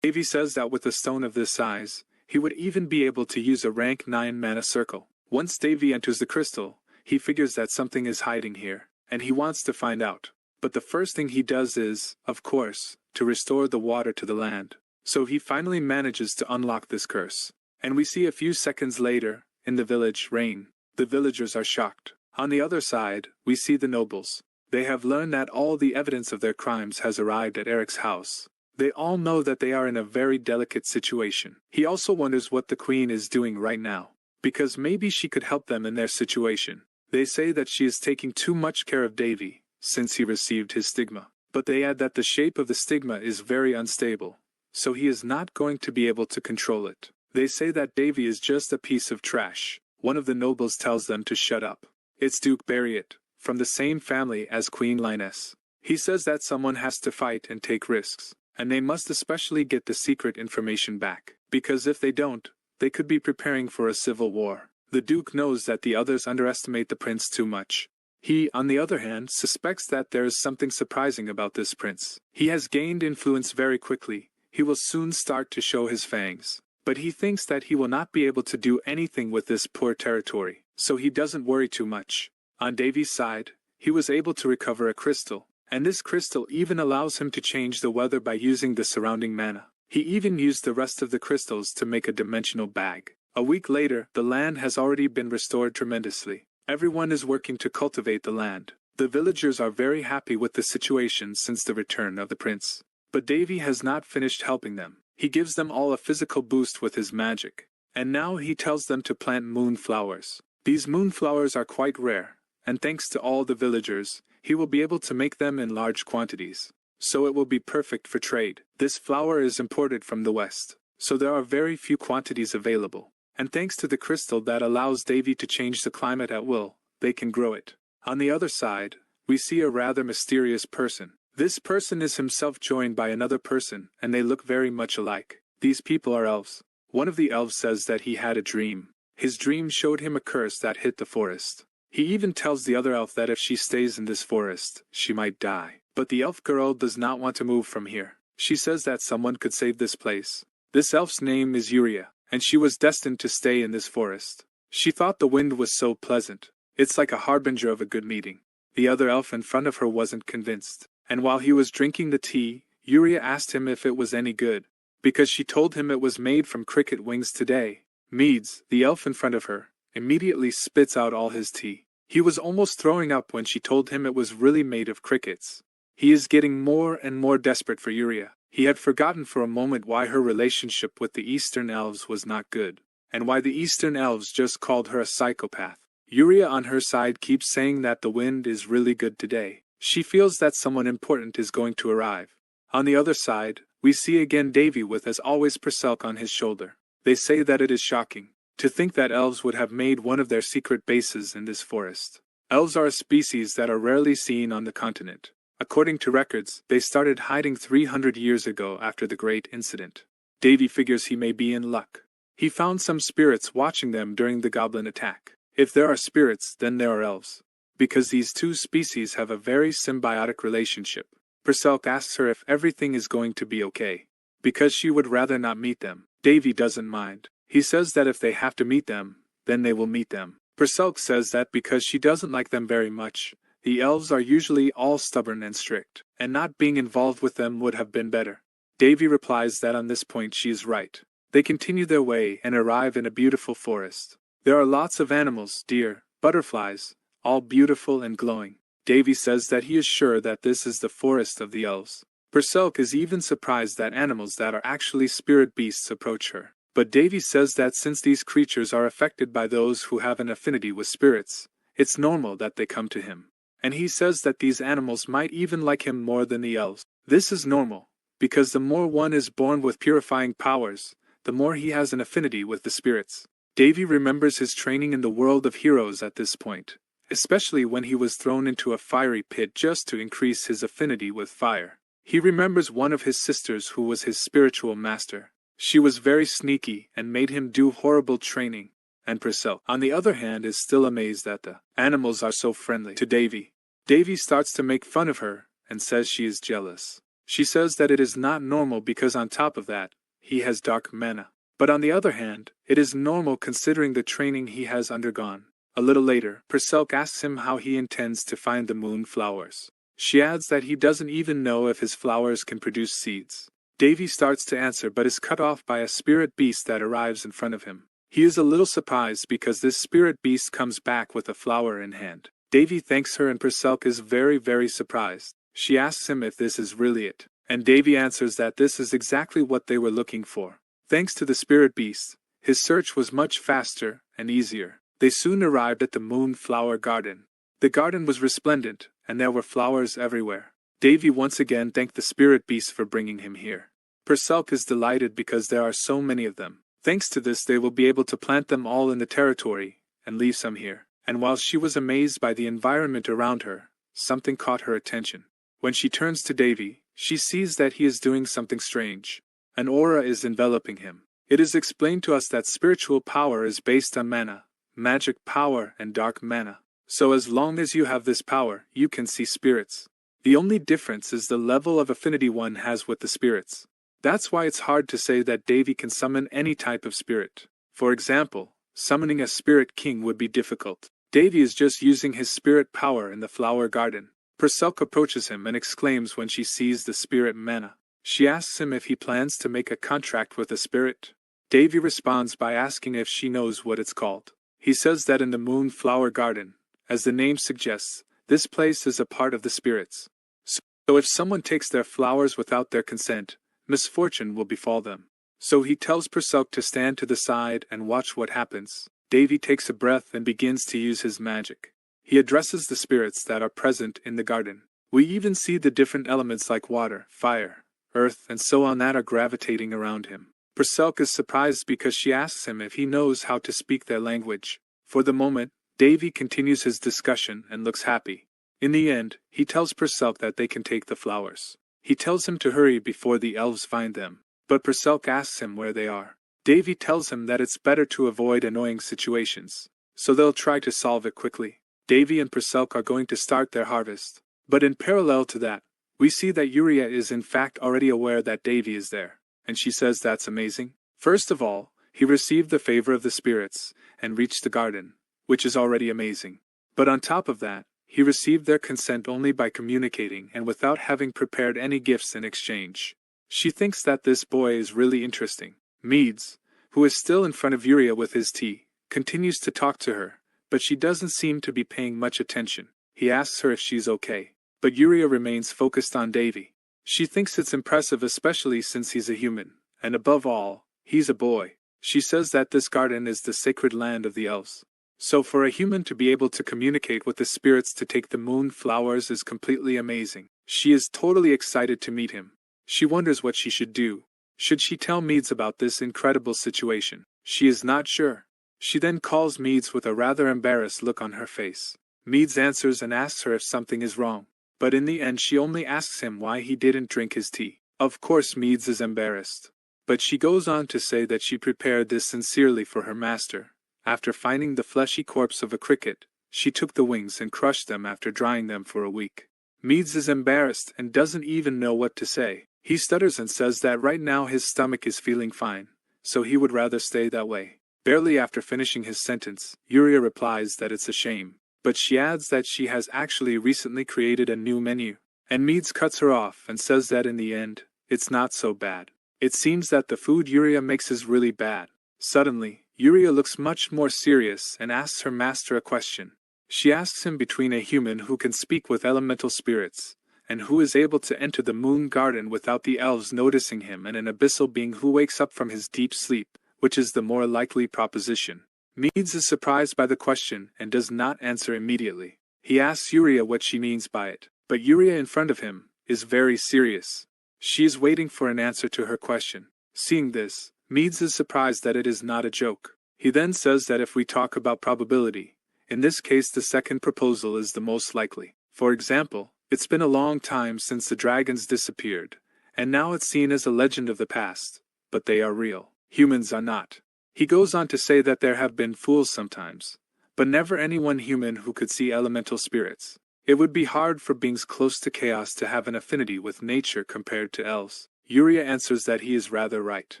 Davy says that with a stone of this size, he would even be able to use a rank 9 mana circle. Once Davy enters the crystal, he figures that something is hiding here, and he wants to find out. But the first thing he does is, of course, to restore the water to the land. So he finally manages to unlock this curse. And we see a few seconds later, in the village, rain. The villagers are shocked. On the other side, we see the nobles. They have learned that all the evidence of their crimes has arrived at Eric's house. They all know that they are in a very delicate situation. He also wonders what the queen is doing right now, because maybe she could help them in their situation. They say that she is taking too much care of Davy, since he received his stigma. But they add that the shape of the stigma is very unstable, so he is not going to be able to control it. They say that Davy is just a piece of trash. One of the nobles tells them to shut up. It's Duke Barriot, from the same family as Queen Linus. He says that someone has to fight and take risks, and they must especially get the secret information back, because if they don't, they could be preparing for a civil war. The Duke knows that the others underestimate the prince too much. He, on the other hand, suspects that there is something surprising about this prince. He has gained influence very quickly. He will soon start to show his fangs. But he thinks that he will not be able to do anything with this poor territory, so he doesn't worry too much. On Davy's side, he was able to recover a crystal, and this crystal even allows him to change the weather by using the surrounding mana. He even used the rest of the crystals to make a dimensional bag. A week later, the land has already been restored tremendously. Everyone is working to cultivate the land. The villagers are very happy with the situation since the return of the prince. But Davy has not finished helping them. He gives them all a physical boost with his magic. And now he tells them to plant moonflowers. These moonflowers are quite rare, and thanks to all the villagers, he will be able to make them in large quantities. So it will be perfect for trade. This flower is imported from the west, so there are very few quantities available. And thanks to the crystal that allows Davy to change the climate at will, they can grow it. On the other side, we see a rather mysterious person. This person is himself joined by another person, and they look very much alike. These people are elves. One of the elves says that he had a dream. His dream showed him a curse that hit the forest. He even tells the other elf that if she stays in this forest, she might die. But the elf girl does not want to move from here. She says that someone could save this place. This elf's name is Yuria, and she was destined to stay in this forest. She thought the wind was so pleasant. It's like a harbinger of a good meeting. The other elf in front of her wasn't convinced. And while he was drinking the tea, Yuria asked him if it was any good, because she told him it was made from cricket wings today. Meads, the elf in front of her, immediately spits out all his tea. He was almost throwing up when she told him it was really made of crickets. He is getting more and more desperate for Yuria. He had forgotten for a moment why her relationship with the Eastern Elves was not good, and why the Eastern Elves just called her a psychopath. Yuria on her side keeps saying that the wind is really good today. She feels that someone important is going to arrive. On the other side, we see again Davy with as always Perselk on his shoulder. They say that it is shocking to think that elves would have made one of their secret bases in this forest. Elves are a species that are rarely seen on the continent. According to records, they started hiding 300 years ago after the Great Incident. Davy figures he may be in luck. He found some spirits watching them during the goblin attack. If there are spirits, then there are elves, because these two species have a very symbiotic relationship. Perselk asks her if everything is going to be okay, because she would rather not meet them. Davy doesn't mind. He says that if they have to meet them, then they will meet them. Perselk says that because she doesn't like them very much, the elves are usually all stubborn and strict, and not being involved with them would have been better. Davy replies that on this point she is right. They continue their way and arrive in a beautiful forest. There are lots of animals, deer, butterflies, all beautiful and glowing. Davy says that he is sure that this is the forest of the elves. Perselk is even surprised that animals that are actually spirit beasts approach her. But Davy says that since these creatures are affected by those who have an affinity with spirits, it's normal that they come to him. And he says that these animals might even like him more than the elves. This is normal, because the more one is born with purifying powers, the more he has an affinity with the spirits. Davy remembers his training in the world of heroes at this point, especially when he was thrown into a fiery pit just to increase his affinity with fire. He remembers one of his sisters who was his spiritual master. She was very sneaky and made him do horrible training, and Perselk, on the other hand, is still amazed that the animals are so friendly to Davy. Davy starts to make fun of her and says she is jealous. She says that it is not normal because on top of that, he has dark mana. But on the other hand, it is normal considering the training he has undergone. A little later, Perselk asks him how he intends to find the moon flowers. She adds that he doesn't even know if his flowers can produce seeds. Davy starts to answer but is cut off by a spirit beast that arrives in front of him. He is a little surprised because this spirit beast comes back with a flower in hand. Davy thanks her and Perselk is very surprised. She asks him if this is really it, and Davy answers that this is exactly what they were looking for. Thanks to the spirit beast, his search was much faster and easier. They soon arrived at the moonflower garden. The garden was resplendent, and there were flowers everywhere. Davy once again thanked the spirit beast for bringing him here. Perselk is delighted because there are so many of them. Thanks to this, they will be able to plant them all in the territory and leave some here. And while she was amazed by the environment around her, something caught her attention. When she turns to Davy, she sees that he is doing something strange. An aura is enveloping him. It is explained to us that spiritual power is based on mana, magic power and dark mana. So as long as you have this power, you can see spirits. The only difference is the level of affinity one has with the spirits. That's why it's hard to say that Davy can summon any type of spirit. For example, summoning a spirit king would be difficult. Davy is just using his spirit power in the flower garden. Perselk approaches him and exclaims when she sees the spirit mana. She asks him if he plans to make a contract with a spirit. Davy responds by asking if she knows what it's called. He says that in the moonflower garden, as the name suggests, this place is a part of the spirits. So if someone takes their flowers without their consent, misfortune will befall them. So he tells Perselk to stand to the side and watch what happens. Davy takes a breath and begins to use his magic. He addresses the spirits that are present in the garden. We even see the different elements like water, fire, earth, and so on that are gravitating around him. Perselk is surprised because she asks him if he knows how to speak their language. For the moment, Davy continues his discussion and looks happy. In the end, he tells Perselk that they can take the flowers. He tells him to hurry before the elves find them, but Perselk asks him where they are. Davy tells him that it's better to avoid annoying situations, so they'll try to solve it quickly. Davy and Perselk are going to start their harvest, but in parallel to that, we see that Yuria is in fact already aware that Davy is there, and she says that's amazing. First of all, he received the favor of the spirits and reached the garden, which is already amazing. But on top of that, he received their consent only by communicating and without having prepared any gifts in exchange. She thinks that this boy is really interesting. Meads, who is still in front of Yuria with his tea, continues to talk to her, but she doesn't seem to be paying much attention. He asks her if she's okay, but Yuria remains focused on Davy. She thinks it's impressive especially since he's a human, and above all, he's a boy. She says that this garden is the sacred land of the elves. So for a human to be able to communicate with the spirits to take the moon flowers is completely amazing. She is totally excited to meet him. She wonders what she should do. Should she tell Meads about this incredible situation? She is not sure. She then calls Meads with a rather embarrassed look on her face. Meads answers and asks her if something is wrong, but in the end she only asks him why he didn't drink his tea. Of course Meads is embarrassed. But she goes on to say that she prepared this sincerely for her master. After finding the fleshy corpse of a cricket, she took the wings and crushed them after drying them for a week. Meads is embarrassed and doesn't even know what to say. He stutters and says that right now his stomach is feeling fine, so he would rather stay that way. Barely after finishing his sentence, Yuria replies that it's a shame, but she adds that she has actually recently created a new menu. And Meads cuts her off and says that in the end, it's not so bad. It seems that the food Yuria makes is really bad. Suddenly, Yuria looks much more serious and asks her master a question. She asks him between a human who can speak with elemental spirits, and who is able to enter the moon garden without the elves noticing him, and an abyssal being who wakes up from his deep sleep, which is the more likely proposition. Meads is surprised by the question and does not answer immediately. He asks Yuria what she means by it, but Yuria in front of him is very serious. She is waiting for an answer to her question. Seeing this, Meads is surprised that it is not a joke. He then says that if we talk about probability, in this case the second proposal is the most likely. For example, it's been a long time since the dragons disappeared, and now it's seen as a legend of the past, but they are real. Humans are not. He goes on to say that there have been fools sometimes, but never anyone human who could see elemental spirits. It would be hard for beings close to chaos to have an affinity with nature compared to elves. Yuria answers that he is rather right.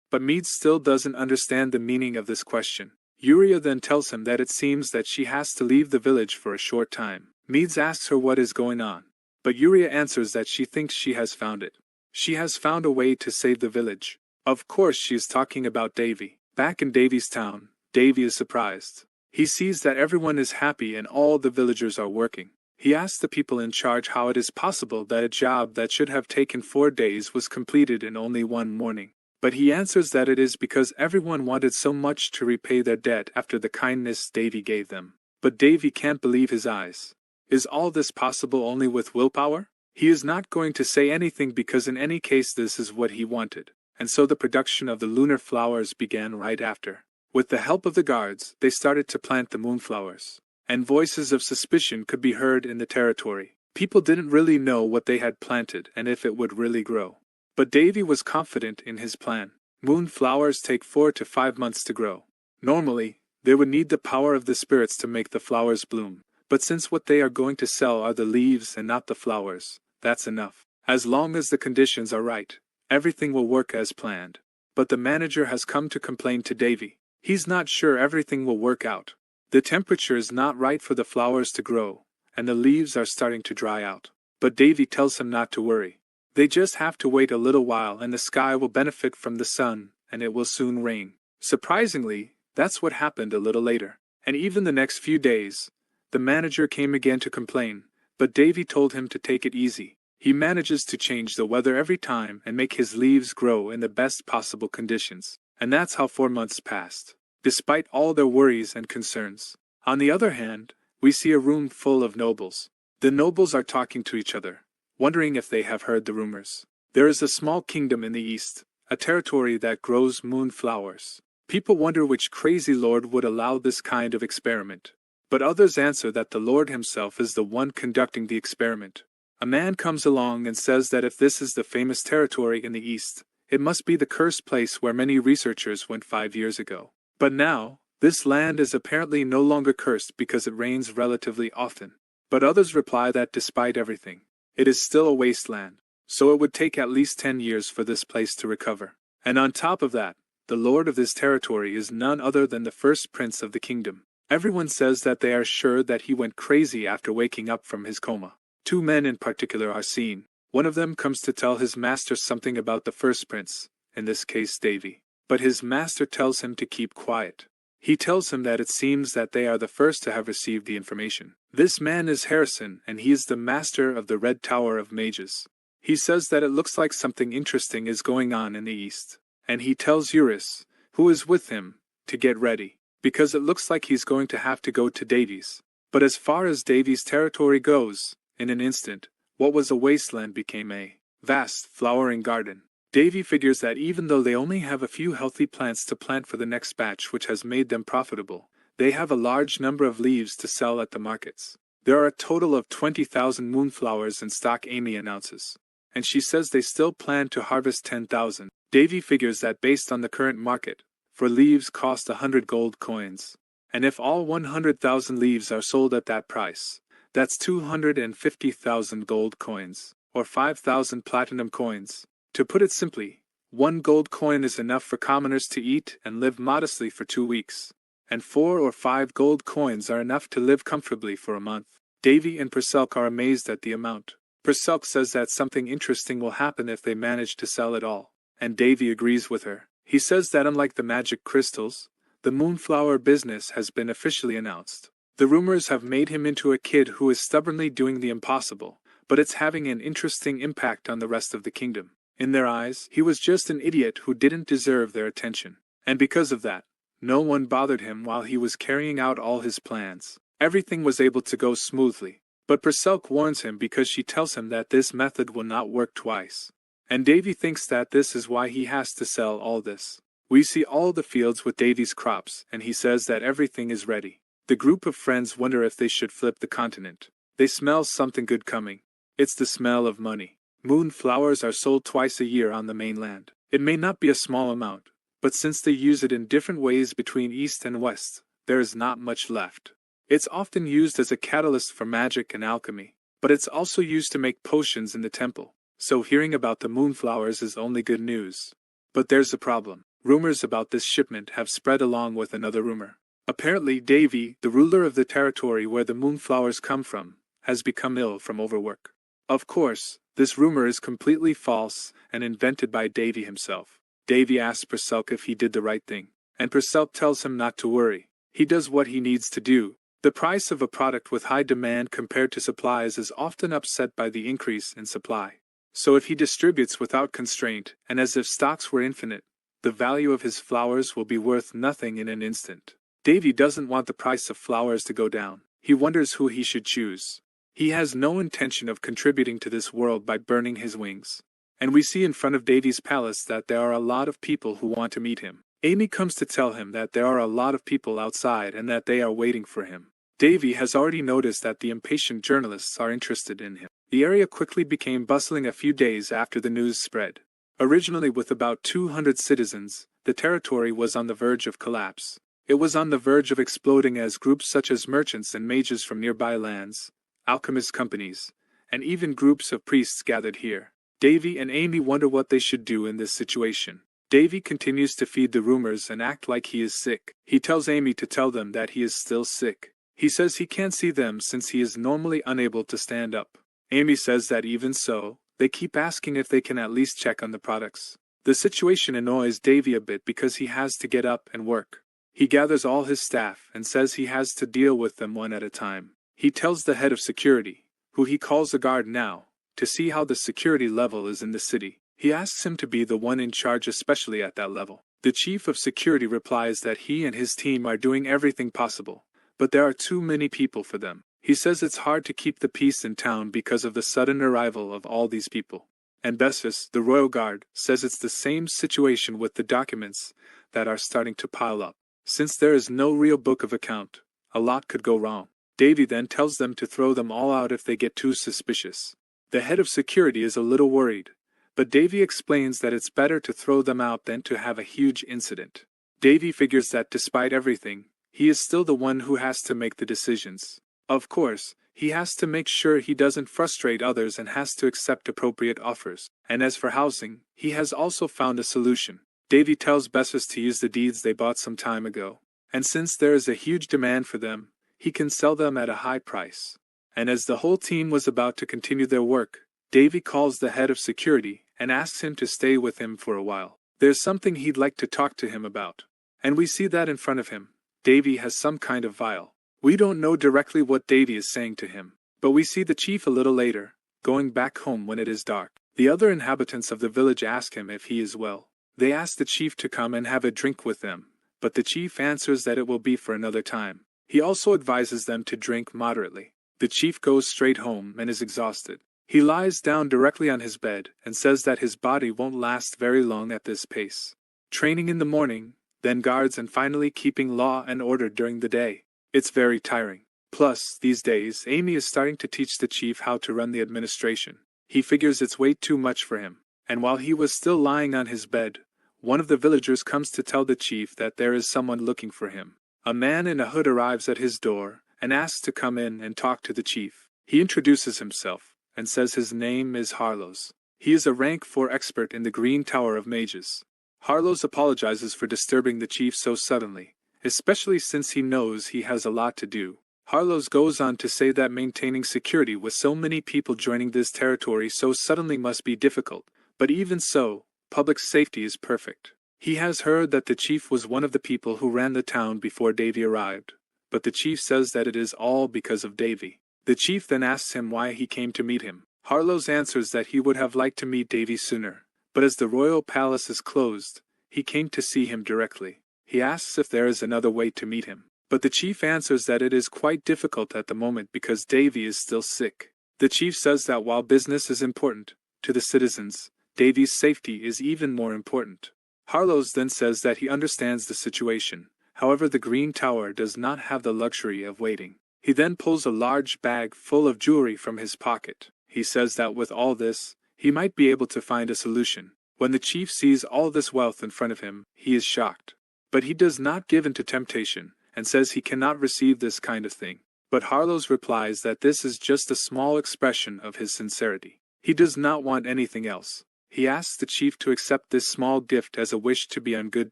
But Meads still doesn't understand the meaning of this question. Yuria then tells him that it seems that she has to leave the village for a short time. Meads asks her what is going on, but Yuria answers that she thinks she has found it. She has found a way to save the village. Of course she is talking about Davy. Back in Davy's town, Davy is surprised. He sees that everyone is happy and all the villagers are working. He asks the people in charge how it is possible that a job that should have taken 4 days was completed in only 1 morning. But he answers that it is because everyone wanted so much to repay their debt after the kindness Davy gave them. But Davy can't believe his eyes. Is all this possible only with willpower? He is not going to say anything because in any case this is what he wanted. And so the production of the lunar flowers began right after. With the help of the guards, they started to plant the moonflowers. And voices of suspicion could be heard in the territory. People didn't really know what they had planted and if it would really grow. But Davy was confident in his plan. Moonflowers take 4 to 5 months to grow. Normally, they would need the power of the spirits to make the flowers bloom. But since what they are going to sell are the leaves and not the flowers, that's enough. As long as the conditions are right, everything will work as planned. But the manager has come to complain to Davy. He's not sure everything will work out. The temperature is not right for the flowers to grow, and the leaves are starting to dry out. But Davy tells him not to worry. They just have to wait a little while and the sky will benefit from the sun, and it will soon rain. Surprisingly, that's what happened a little later. And even the next few days, the manager came again to complain, but Davy told him to take it easy. He manages to change the weather every time and make his leaves grow in the best possible conditions. And that's how 4 months passed, despite all their worries and concerns. On the other hand, we see a room full of nobles. The nobles are talking to each other, wondering if they have heard the rumors. There is a small kingdom in the east, a territory that grows moonflowers. People wonder which crazy lord would allow this kind of experiment. But others answer that the Lord himself is the one conducting the experiment. A man comes along and says that if this is the famous territory in the east, it must be the cursed place where many researchers went 5 years ago. But now, this land is apparently no longer cursed because it rains relatively often. But others reply that despite everything, it is still a wasteland, so it would take at least 10 years for this place to recover. And on top of that, the lord of this territory is none other than the first prince of the kingdom. Everyone says that they are sure that he went crazy after waking up from his coma. 2 men in particular are seen. One of them comes to tell his master something about the first prince, in this case Davy. But his master tells him to keep quiet. He tells him that it seems that they are the first to have received the information. This man is Harrison, and he is the master of the Red Tower of Mages. He says that it looks like something interesting is going on in the east. And he tells Eurus, who is with him, to get ready, because it looks like he's going to have to go to Davy's. But as far as Davy's territory goes, in an instant, what was a wasteland became a vast, flowering garden. Davy figures that even though they only have a few healthy plants to plant for the next batch which has made them profitable, they have a large number of leaves to sell at the markets. There are a total of 20,000 moonflowers in stock, Amy announces. And she says they still plan to harvest 10,000. Davy figures that based on the current market, for leaves cost 100 gold coins. And if all 100,000 leaves are sold at that price, that's 250,000 gold coins, or 5,000 platinum coins. To put it simply, 1 gold coin is enough for commoners to eat and live modestly for 2 weeks, and 4 or 5 gold coins are enough to live comfortably for a month. Davy and Perselk are amazed at the amount. Perselk says that something interesting will happen if they manage to sell it all, and Davy agrees with her. He says that unlike the magic crystals, the moonflower business has been officially announced. The rumors have made him into a kid who is stubbornly doing the impossible, but it's having an interesting impact on the rest of the kingdom. In their eyes, he was just an idiot who didn't deserve their attention. And because of that, no one bothered him while he was carrying out all his plans. Everything was able to go smoothly. But Perselk warns him because she tells him that this method will not work twice. And Davy thinks that this is why he has to sell all this. We see all the fields with Davy's crops, and he says that everything is ready. The group of friends wonder if they should flip the continent. They smell something good coming. It's the smell of money. Moonflowers are sold twice a year on the mainland. It may not be a small amount, but since they use it in different ways between east and west, there is not much left. It's often used as a catalyst for magic and alchemy, but it's also used to make potions in the temple. So hearing about the moonflowers is only good news. But there's a problem. Rumors about this shipment have spread along with another rumor. Apparently Davy, the ruler of the territory where the moonflowers come from, has become ill from overwork. Of course, this rumor is completely false and invented by Davy himself. Davy asks Perselk if he did the right thing, and Perselk tells him not to worry. He does what he needs to do. The price of a product with high demand compared to supplies is often upset by the increase in supply. So if he distributes without constraint, and as if stocks were infinite, the value of his flowers will be worth nothing in an instant. Davy doesn't want the price of flowers to go down. He wonders who he should choose. He has no intention of contributing to this world by burning his wings. And we see in front of Davy's palace that there are a lot of people who want to meet him. Amy comes to tell him that there are a lot of people outside and that they are waiting for him. Davy has already noticed that the impatient journalists are interested in him. The area quickly became bustling a few days after the news spread. Originally with about 200 citizens, the territory was on the verge of collapse. It was on the verge of exploding as groups such as merchants and mages from nearby lands, alchemist companies, and even groups of priests gathered here. Davy and Amy wonder what they should do in this situation. Davy continues to feed the rumors and act like he is sick. He tells Amy to tell them that he is still sick. He says he can't see them since he is normally unable to stand up. Amy says that even so, they keep asking if they can at least check on the products. The situation annoys Davy a bit because he has to get up and work. He gathers all his staff and says he has to deal with them one at a time. He tells the head of security, who he calls a guard now, to see how the security level is in the city. He asks him to be the one in charge especially at that level. The chief of security replies that he and his team are doing everything possible, but there are too many people for them. He says it's hard to keep the peace in town because of the sudden arrival of all these people. And Bessus, the royal guard, says it's the same situation with the documents that are starting to pile up. Since there is no real book of account, a lot could go wrong. Davy then tells them to throw them all out if they get too suspicious. The head of security is a little worried, but Davy explains that it's better to throw them out than to have a huge incident. Davy figures that despite everything, he is still the one who has to make the decisions. Of course, he has to make sure he doesn't frustrate others and has to accept appropriate offers. And as for housing, he has also found a solution. Davy tells Bessus to use the deeds they bought some time ago, and since there is a huge demand for them, he can sell them at a high price. And as the whole team was about to continue their work, Davy calls the head of security and asks him to stay with him for a while. There's something he'd like to talk to him about. And we see that in front of him, Davy has some kind of vial. We don't know directly what Davy is saying to him, but we see the chief a little later, going back home when it is dark. The other inhabitants of the village ask him if he is well. They ask the chief to come and have a drink with them, but the chief answers that it will be for another time. He also advises them to drink moderately. The chief goes straight home and is exhausted. He lies down directly on his bed and says that his body won't last very long at this pace. Training in the morning, then guards and finally keeping law and order during the day. It's very tiring. Plus, these days, Amy is starting to teach the chief how to run the administration. He figures it's way too much for him, and while he was still lying on his bed, one of the villagers comes to tell the chief that there is someone looking for him. A man in a hood arrives at his door and asks to come in and talk to the chief. He introduces himself and says his name is Harlows. He is a rank 4 expert in the Green Tower of Mages. Harlows apologizes for disturbing the chief so suddenly, especially since he knows he has a lot to do. Harlows goes on to say that maintaining security with so many people joining this territory so suddenly must be difficult, but even so, public safety is perfect. He has heard that the chief was one of the people who ran the town before Davy arrived, but the chief says that it is all because of Davy. The chief then asks him why he came to meet him. Harlows answers that he would have liked to meet Davy sooner, but as the royal palace is closed, he came to see him directly. He asks if there is another way to meet him, but the chief answers that it is quite difficult at the moment because Davy is still sick. The chief says that while business is important to the citizens, Davy's safety is even more important. Harlows then says that he understands the situation, however the Green Tower does not have the luxury of waiting. He then pulls a large bag full of jewelry from his pocket. He says that with all this, he might be able to find a solution. When the chief sees all this wealth in front of him, he is shocked. But he does not give in to temptation, and says he cannot receive this kind of thing. But Harlows replies that this is just a small expression of his sincerity. He does not want anything else. He asks the chief to accept this small gift as a wish to be on good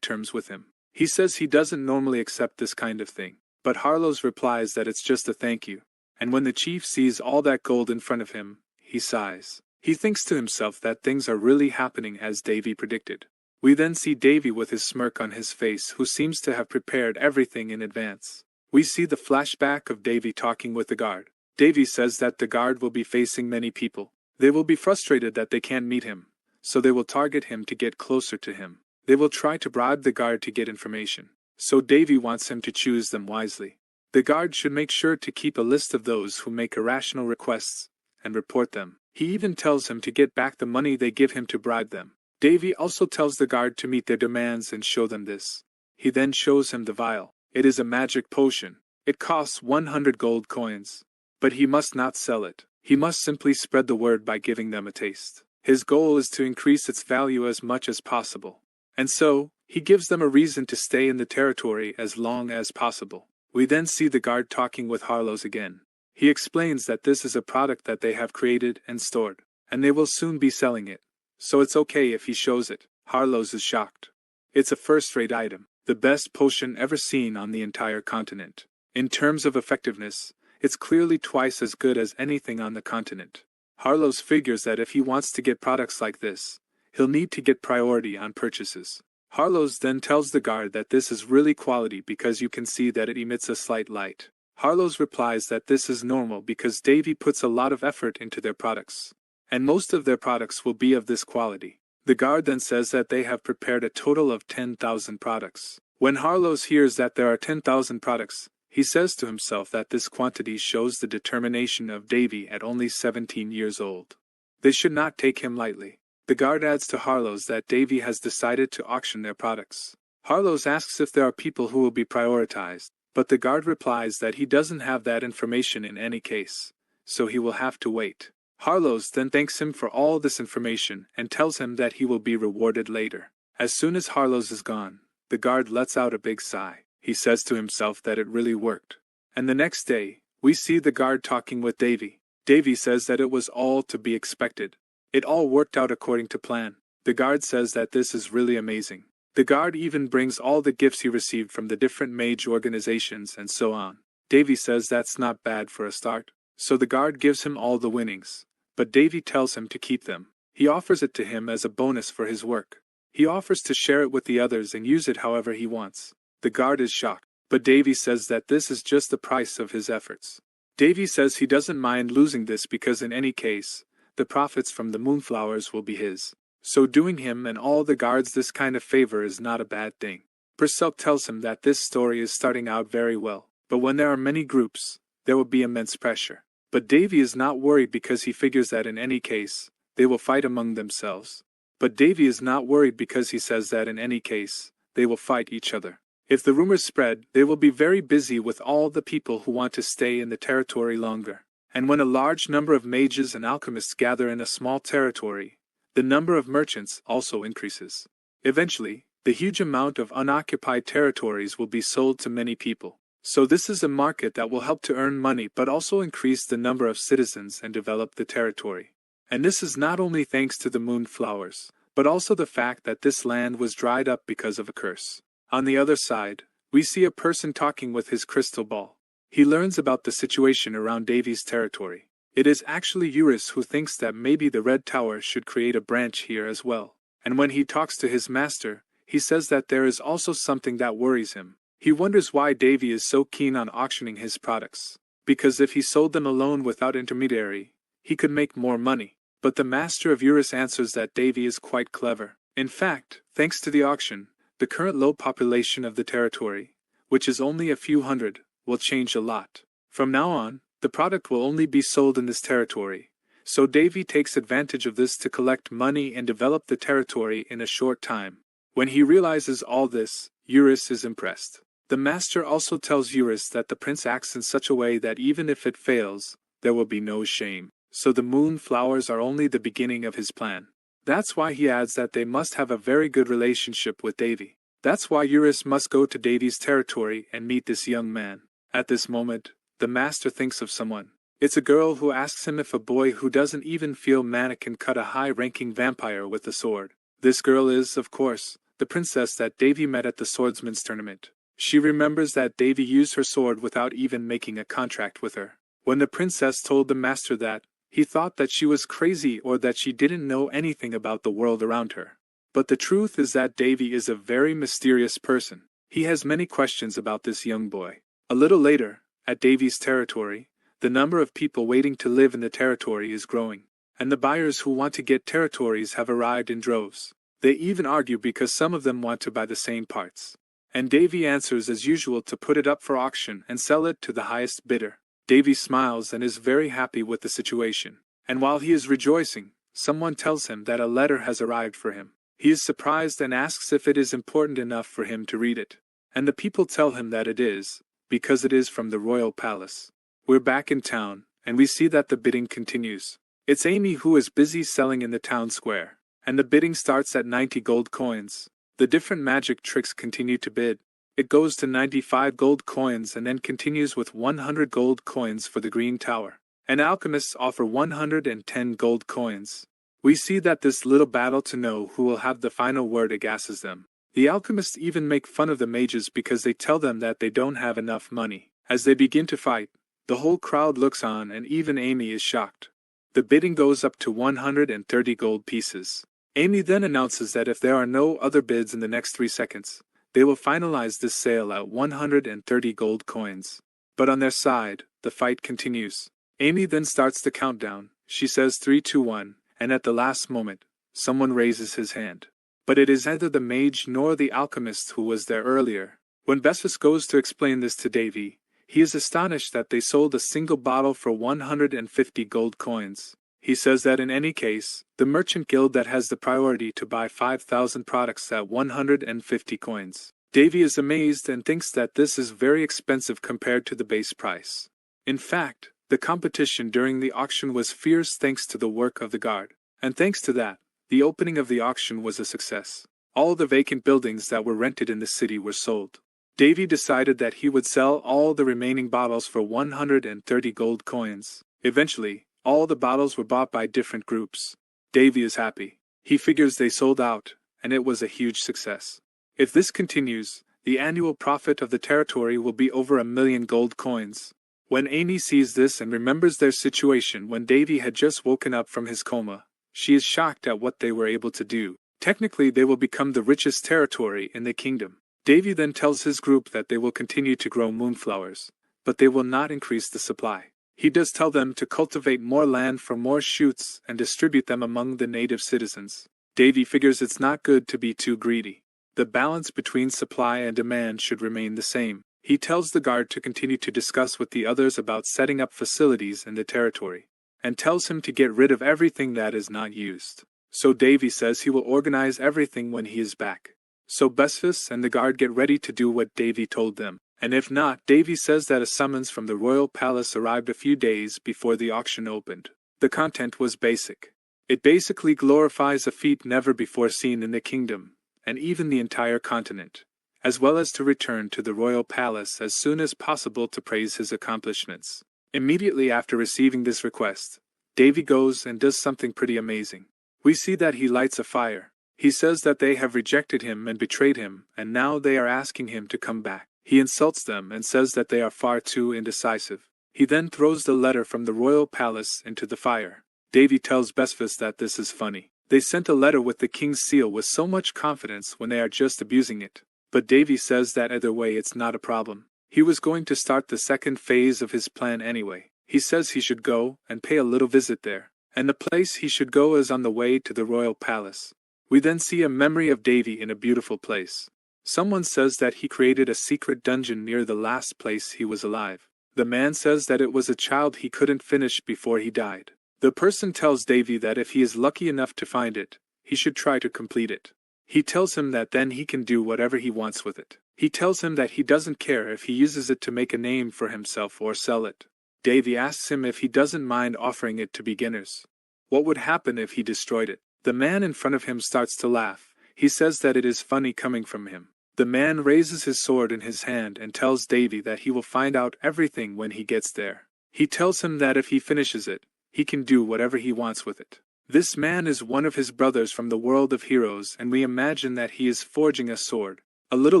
terms with him. He says he doesn't normally accept this kind of thing, but Harlows replies that it's just a thank you. And when the chief sees all that gold in front of him, he sighs. He thinks to himself that things are really happening as Davy predicted. We then see Davy with his smirk on his face, who seems to have prepared everything in advance. We see the flashback of Davy talking with the guard. Davy says that the guard will be facing many people. They will be frustrated that they can't meet him, so they will target him to get closer to him. They will try to bribe the guard to get information. So Davy wants him to choose them wisely. The guard should make sure to keep a list of those who make irrational requests and report them. He even tells him to get back the money they give him to bribe them. Davy also tells the guard to meet their demands and show them this. He then shows him the vial. It is a magic potion. It costs 100 gold coins. But he must not sell it. He must simply spread the word by giving them a taste. His goal is to increase its value as much as possible. And so, he gives them a reason to stay in the territory as long as possible. We then see the guard talking with Harlows again. He explains that this is a product that they have created and stored, and they will soon be selling it. So it's okay if he shows it. Harlows is shocked. It's a first-rate item, the best potion ever seen on the entire continent. In terms of effectiveness, it's clearly twice as good as anything on the continent. Harlows figures that if he wants to get products like this, he'll need to get priority on purchases. Harlows then tells the guard that this is really quality because you can see that it emits a slight light. Harlows replies that this is normal because Davy puts a lot of effort into their products, and most of their products will be of this quality. The guard then says that they have prepared a total of 10,000 products. When Harlows hears that there are 10,000 products, he says to himself that this quantity shows the determination of Davy at only 17 years old. They should not take him lightly. The guard adds to Harlows that Davy has decided to auction their products. Harlows asks if there are people who will be prioritized, but the guard replies that he doesn't have that information in any case, so he will have to wait. Harlows then thanks him for all this information and tells him that he will be rewarded later. As soon as Harlows is gone, the guard lets out a big sigh. He says to himself that it really worked. And the next day, we see the guard talking with Davy. Davy says that it was all to be expected. It all worked out according to plan. The guard says that this is really amazing. The guard even brings all the gifts he received from the different mage organizations and so on. Davy says that's not bad for a start. So the guard gives him all the winnings. But Davy tells him to keep them. He offers it to him as a bonus for his work. He offers to share it with the others and use it however he wants. The guard is shocked, but Davy says that this is just the price of his efforts. Davy says he doesn't mind losing this because in any case, the profits from the moonflowers will be his. So doing him and all the guards this kind of favor is not a bad thing. Purcell tells him that this story is starting out very well, but when there are many groups, there will be immense pressure. But Davy is not worried because he figures that in any case, they will fight among themselves. But Davy is not worried because he says that in any case, they will fight each other. If the rumors spread, they will be very busy with all the people who want to stay in the territory longer. And when a large number of mages and alchemists gather in a small territory, The number of merchants also increases. Eventually, the huge amount of unoccupied territories will be sold to many people. So this is a market that will help to earn money but also increase the number of citizens and develop the territory. And this is not only thanks to the moonflowers, but also the fact that this land was dried up because of a curse. On the other side, we see a person talking with his crystal ball. He learns about the situation around Davy's territory. It is actually Eurus who thinks that maybe the Red Tower should create a branch here as well. And when he talks to his master, he says that there is also something that worries him. He wonders why Davy is so keen on auctioning his products. Because if he sold them alone without intermediary, he could make more money. But the master of Eurus answers that Davy is quite clever. In fact, thanks to the auction, the current low population of the territory, which is only a few hundred, will change a lot. From now on, the product will only be sold in this territory. So Davy takes advantage of this to collect money and develop the territory in a short time. When he realizes all this, Eurus is impressed. The master also tells Eurus that the prince acts in such a way that even if it fails, there will be no shame. So the moonflowers are only the beginning of his plan. That's why he adds that they must have a very good relationship with Davy. That's why Eurus must go to Davy's territory and meet this young man. At this moment, the master thinks of someone. It's a girl who asks him if a boy who doesn't even feel mana can cut a high-ranking vampire with a sword. This girl is, of course, the princess that Davy met at the swordsman's tournament. She remembers that Davy used her sword without even making a contract with her. When the princess told the master that, he thought that she was crazy or that she didn't know anything about the world around her. But the truth is that Davy is a very mysterious person. He has many questions about this young boy. A little later, at Davy's territory, the number of people waiting to live in the territory is growing, and the buyers who want to get territories have arrived in droves. They even argue because some of them want to buy the same parts. And Davy answers as usual to put it up for auction and sell it to the highest bidder. Davy smiles and is very happy with the situation. And while he is rejoicing, someone tells him that a letter has arrived for him. He is surprised and asks if it is important enough for him to read it. And the people tell him that it is, because it is from the royal palace. We're back in town, and we see that the bidding continues. It's Amy who is busy selling in the town square, and the bidding starts at 90 gold coins. The different magic tricks continue to bid. It goes to 95 gold coins and then continues with 100 gold coins for the green tower. And alchemists offer 110 gold coins. We see that this little battle to know who will have the final word agasses them. The alchemists even make fun of the mages because they tell them that they don't have enough money. As they begin to fight, the whole crowd looks on and even Amy is shocked. The bidding goes up to 130 gold pieces. Amy then announces that if there are no other bids in the next 3 seconds, they will finalize this sale at 130 gold coins. But on their side, the fight continues. Amy then starts the countdown. She says 3, 2, 1, and at the last moment, someone raises his hand. But it is neither the mage nor the alchemist who was there earlier. When Bessus goes to explain this to Davy, he is astonished that they sold a single bottle for 150 gold coins. He says that in any case, the merchant guild that has the priority to buy 5,000 products at 150 coins. Davy is amazed and thinks that this is very expensive compared to the base price. In fact, the competition during the auction was fierce thanks to the work of the guard. And thanks to that, the opening of the auction was a success. All the vacant buildings that were rented in the city were sold. Davy decided that he would sell all the remaining bottles for 130 gold coins. Eventually, all the bottles were bought by different groups. Davy is happy. He figures they sold out, and it was a huge success. If this continues, the annual profit of the territory will be over 1,000,000 gold coins. When Amy sees this and remembers their situation when Davy had just woken up from his coma, she is shocked at what they were able to do. Technically, they will become the richest territory in the kingdom. Davy then tells his group that they will continue to grow moonflowers, but they will not increase the supply. He does tell them to cultivate more land for more shoots and distribute them among the native citizens. Davy figures it's not good to be too greedy. The balance between supply and demand should remain the same. He tells the guard to continue to discuss with the others about setting up facilities in the territory, and tells him to get rid of everything that is not used. So Davy says he will organize everything when he is back. So Bessus and the guard get ready to do what Davy told them. And if not, Davy says that a summons from the royal palace arrived a few days before the auction opened. The content was basic. It basically glorifies a feat never before seen in the kingdom, and even the entire continent, as well as to return to the royal palace as soon as possible to praise his accomplishments. Immediately after receiving this request, Davy goes and does something pretty amazing. We see that he lights a fire. He says that they have rejected him and betrayed him, and now they are asking him to come back. He insults them and says that they are far too indecisive. He then throws the letter from the royal palace into the fire. Davy tells Besfus that this is funny. They sent a letter with the king's seal with so much confidence when they are just abusing it. But Davy says that either way it's not a problem. He was going to start the second phase of his plan anyway. He says he should go and pay a little visit there, and the place he should go is on the way to the royal palace. We then see a memory of Davy in a beautiful place. Someone says that he created a secret dungeon near the last place he was alive. The man says that it was a child he couldn't finish before he died. The person tells Davy that if he is lucky enough to find it, he should try to complete it. He tells him that then he can do whatever he wants with it. He tells him that he doesn't care if he uses it to make a name for himself or sell it. Davy asks him if he doesn't mind offering it to beginners. What would happen if he destroyed it? The man in front of him starts to laugh. He says that it is funny coming from him. The man raises his sword in his hand and tells Davy that he will find out everything when he gets there. He tells him that if he finishes it, he can do whatever he wants with it. This man is one of his brothers from the world of heroes, and we imagine that he is forging a sword. A little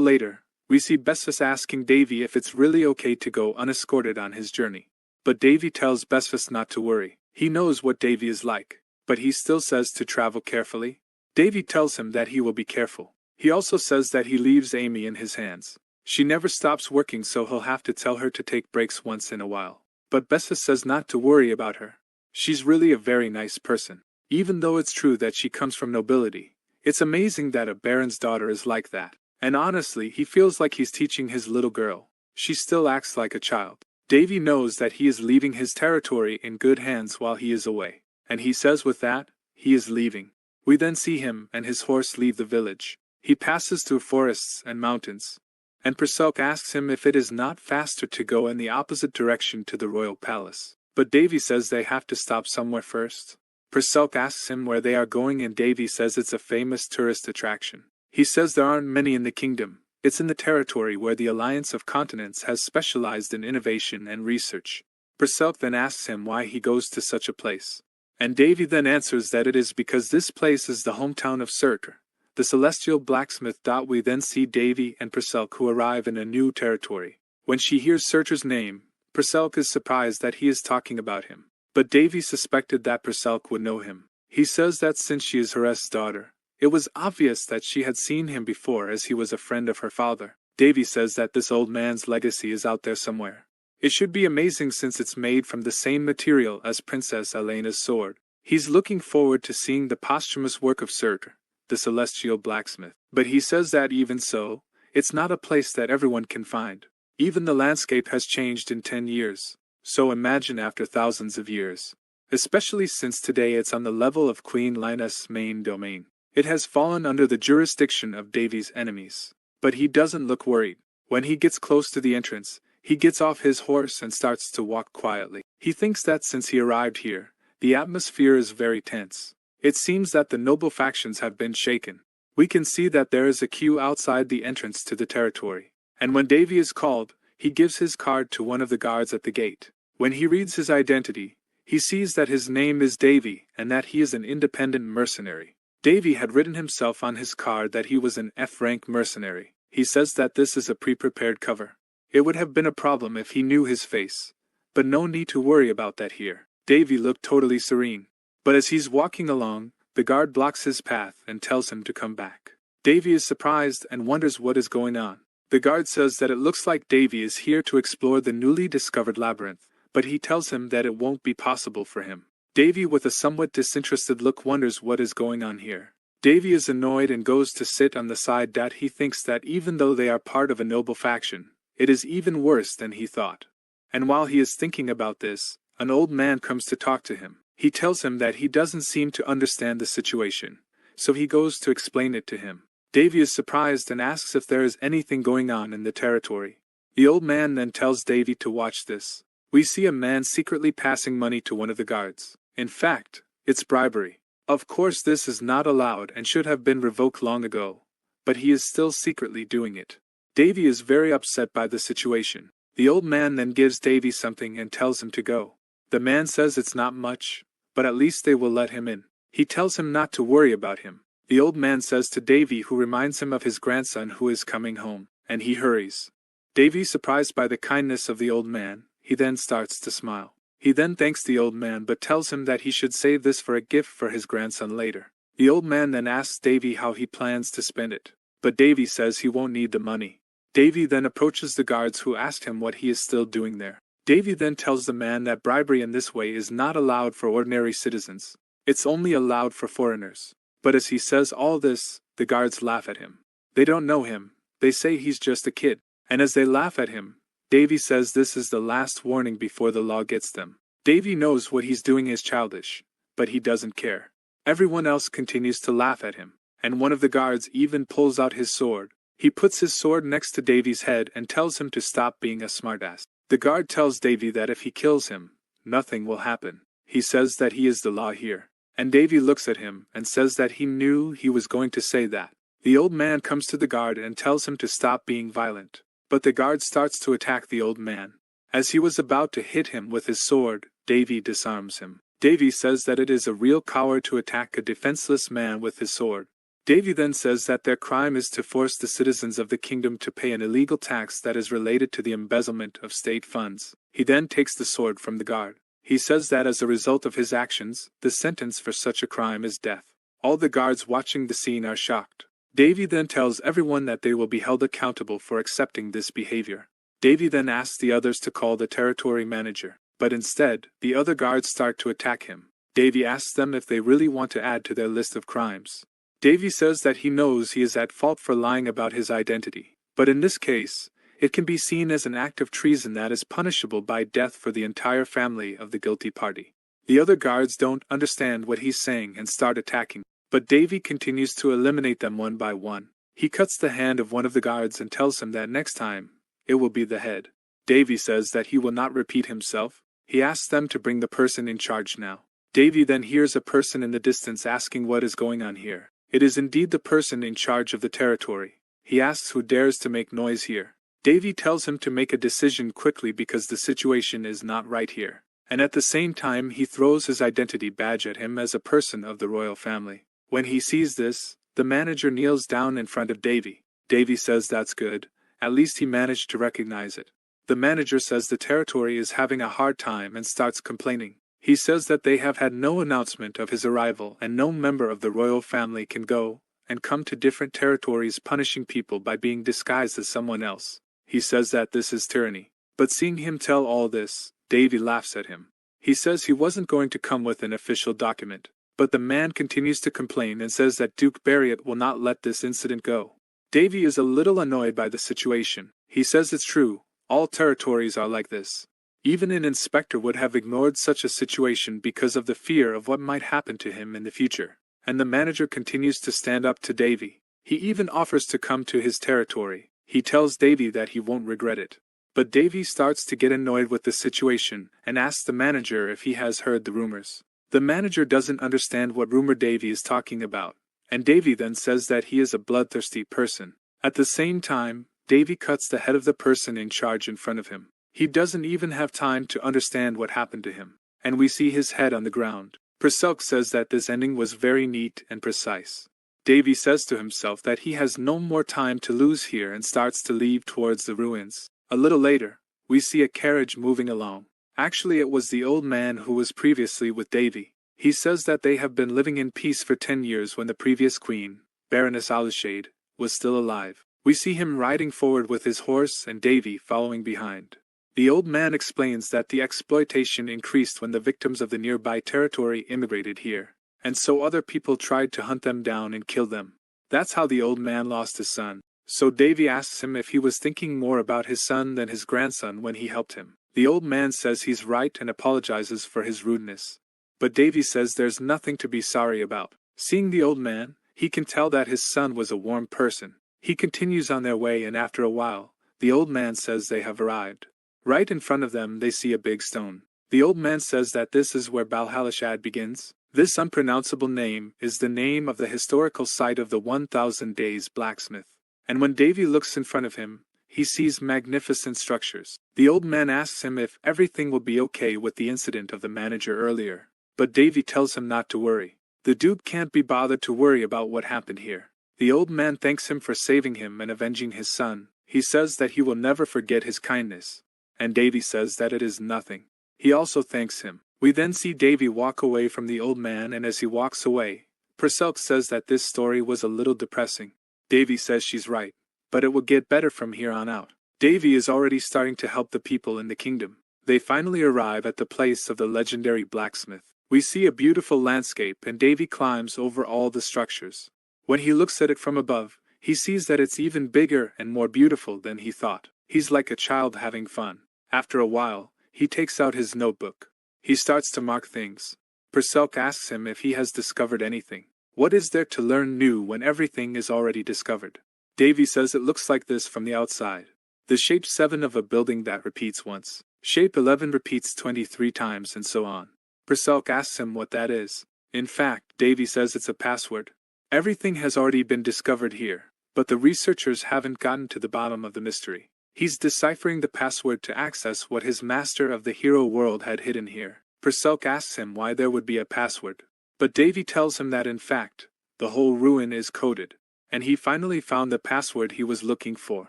later, we see Besfus asking Davy if it's really okay to go unescorted on his journey. But Davy tells Besfus not to worry. He knows what Davy is like, but he still says to travel carefully. Davy tells him that he will be careful. He also says that he leaves Amy in his hands. She never stops working, so he'll have to tell her to take breaks once in a while. But Besfus says not to worry about her. She's really a very nice person. Even though it's true that she comes from nobility, it's amazing that a baron's daughter is like that. And honestly, he feels like he's teaching his little girl. She still acts like a child. Davy knows that he is leaving his territory in good hands while he is away. And he says with that, he is leaving. We then see him and his horse leave the village. He passes through forests and mountains. And Perselk asks him if it is not faster to go in the opposite direction to the royal palace. But Davy says they have to stop somewhere first. Perselk asks him where they are going, and Davy says it's a famous tourist attraction. He says there aren't many in the kingdom. It's in the territory where the Alliance of Continents has specialized in innovation and research. Perselk then asks him why he goes to such a place. And Davy then answers that it is because this place is the hometown of Surtur, the celestial blacksmith. We then see Davy and Perselk who arrive in a new territory. When she hears Surtur's name, Perselk is surprised that he is talking about him. But Davy suspected that Perselk would know him. He says that since she is Hares's daughter, it was obvious that she had seen him before, as he was a friend of her father. Davy says that this old man's legacy is out there somewhere. It should be amazing since it's made from the same material as Princess Elena's sword. He's looking forward to seeing the posthumous work of Surtur, the celestial blacksmith. But he says that even so, it's not a place that everyone can find. Even the landscape has changed in 10 years. So imagine after thousands of years. Especially since today it's on the level of Queen Linus' main domain. It has fallen under the jurisdiction of Davy's enemies. But he doesn't look worried. When he gets close to the entrance, he gets off his horse and starts to walk quietly. He thinks that since he arrived here, the atmosphere is very tense. It seems that the noble factions have been shaken. We can see that there is a queue outside the entrance to the territory. And when Davy is called, he gives his card to one of the guards at the gate. When he reads his identity, he sees that his name is Davy and that he is an independent mercenary. Davy had written himself on his card that he was an F-rank mercenary. He says that this is a pre-prepared cover. It would have been a problem if he knew his face. But no need to worry about that here. Davy looked totally serene. But as he's walking along, the guard blocks his path and tells him to come back. Davy is surprised and wonders what is going on. The guard says that it looks like Davy is here to explore the newly discovered labyrinth, but he tells him that it won't be possible for him. Davy, with a somewhat disinterested look, wonders what is going on here. Davy is annoyed and goes to sit on the side. He thinks that even though they are part of a noble faction, it is even worse than he thought. And while he is thinking about this, an old man comes to talk to him. He tells him that he doesn't seem to understand the situation, so he goes to explain it to him. Davy is surprised and asks if there is anything going on in the territory. The old man then tells Davy to watch this. We see a man secretly passing money to one of the guards. In fact, it's bribery. Of course this is not allowed and should have been revoked long ago, but he is still secretly doing it. Davy is very upset by the situation. The old man then gives Davy something and tells him to go. The man says it's not much, but at least they will let him in. He tells him not to worry about him. The old man says to Davy, who reminds him of his grandson who is coming home, and he hurries. Davy, surprised by the kindness of the old man, he then starts to smile. He then thanks the old man but tells him that he should save this for a gift for his grandson later. The old man then asks Davy how he plans to spend it, but Davy says he won't need the money. Davy then approaches the guards who asked him what he is still doing there. Davy then tells the man that bribery in this way is not allowed for ordinary citizens. It's only allowed for foreigners. But as he says all this, the guards laugh at him. They don't know him. They say he's just a kid. And as they laugh at him, Davy says this is the last warning before the law gets them. Davy knows what he's doing is childish, but he doesn't care. Everyone else continues to laugh at him, and one of the guards even pulls out his sword. He puts his sword next to Davy's head and tells him to stop being a smartass. The guard tells Davy that if he kills him, nothing will happen. He says that he is the law here. And Davy looks at him and says that he knew he was going to say that. The old man comes to the guard and tells him to stop being violent. But the guard starts to attack the old man. As he was about to hit him with his sword, Davy disarms him. Davy says that it is a real coward to attack a defenseless man with his sword. Davy then says that their crime is to force the citizens of the kingdom to pay an illegal tax that is related to the embezzlement of state funds. He then takes the sword from the guard. He says that as a result of his actions, the sentence for such a crime is death. All the guards watching the scene are shocked. Davy then tells everyone that they will be held accountable for accepting this behavior. Davy then asks the others to call the territory manager, but instead, the other guards start to attack him. Davy asks them if they really want to add to their list of crimes. Davy says that he knows he is at fault for lying about his identity, but in this case, it can be seen as an act of treason that is punishable by death for the entire family of the guilty party. The other guards don't understand what he's saying and start attacking, but Davy continues to eliminate them one by one. He cuts the hand of one of the guards and tells him that next time, it will be the head. Davy says that he will not repeat himself. He asks them to bring the person in charge now. Davy then hears a person in the distance asking what is going on here. It is indeed the person in charge of the territory. He asks who dares to make noise here. Davy tells him to make a decision quickly because the situation is not right here. And at the same time he throws his identity badge at him as a person of the royal family. When he sees this, the manager kneels down in front of Davy. Davy says that's good, at least he managed to recognize it. The manager says the territory is having a hard time and starts complaining. He says that they have had no announcement of his arrival and no member of the royal family can go and come to different territories punishing people by being disguised as someone else. He says that this is tyranny. But seeing him tell all this, Davy laughs at him. He says he wasn't going to come with an official document. But the man continues to complain and says that Duke Barriott will not let this incident go. Davy is a little annoyed by the situation. He says it's true, all territories are like this. Even an inspector would have ignored such a situation because of the fear of what might happen to him in the future. And the manager continues to stand up to Davy. He even offers to come to his territory. He tells Davy that he won't regret it. But Davy starts to get annoyed with the situation and asks the manager if he has heard the rumors. The manager doesn't understand what rumor Davy is talking about, and Davy then says that he is a bloodthirsty person. At the same time, Davy cuts the head of the person in charge in front of him. He doesn't even have time to understand what happened to him, and we see his head on the ground. Perselk says that this ending was very neat and precise. Davy says to himself that he has no more time to lose here and starts to leave towards the ruins. A little later, we see a carriage moving along. Actually, it was the old man who was previously with Davy. He says that they have been living in peace for 10 years when the previous queen, Baroness Alishade, was still alive. We see him riding forward with his horse and Davy following behind. The old man explains that the exploitation increased when the victims of the nearby territory immigrated here, and so other people tried to hunt them down and kill them. That's how the old man lost his son. So Davy asks him if he was thinking more about his son than his grandson when he helped him. The old man says he's right and apologizes for his rudeness. But Davy says there's nothing to be sorry about. Seeing the old man, he can tell that his son was a warm person. He continues on their way and after a while, the old man says they have arrived. Right in front of them they see a big stone. The old man says that this is where Balhalashad begins. This unpronounceable name is the name of the historical site of the 1000 Days blacksmith. And when Davy looks in front of him, he sees magnificent structures. The old man asks him if everything will be okay with the incident of the manager earlier. But Davy tells him not to worry. The dude can't be bothered to worry about what happened here. The old man thanks him for saving him and avenging his son. He says that he will never forget his kindness. And Davy says that it is nothing. He also thanks him. We then see Davy walk away from the old man, and as he walks away, Purcell says that this story was a little depressing. Davy says she's right, but it will get better from here on out. Davy is already starting to help the people in the kingdom. They finally arrive at the place of the legendary blacksmith. We see a beautiful landscape, and Davy climbs over all the structures. When he looks at it from above, he sees that it's even bigger and more beautiful than he thought. He's like a child having fun. After a while, he takes out his notebook. He starts to mark things. Purcell asks him if he has discovered anything. What is there to learn new when everything is already discovered? Davy says it looks like this from the outside. The shape 7 of a building that repeats once. Shape 11 repeats 23 times, and so on. Purcell asks him what that is. In fact, Davy says it's a password. Everything has already been discovered here, but the researchers haven't gotten to the bottom of the mystery. He's deciphering the password to access what his master of the hero world had hidden here. Purcell asks him why there would be a password. But Davy tells him that in fact, the whole ruin is coded, and he finally found the password he was looking for.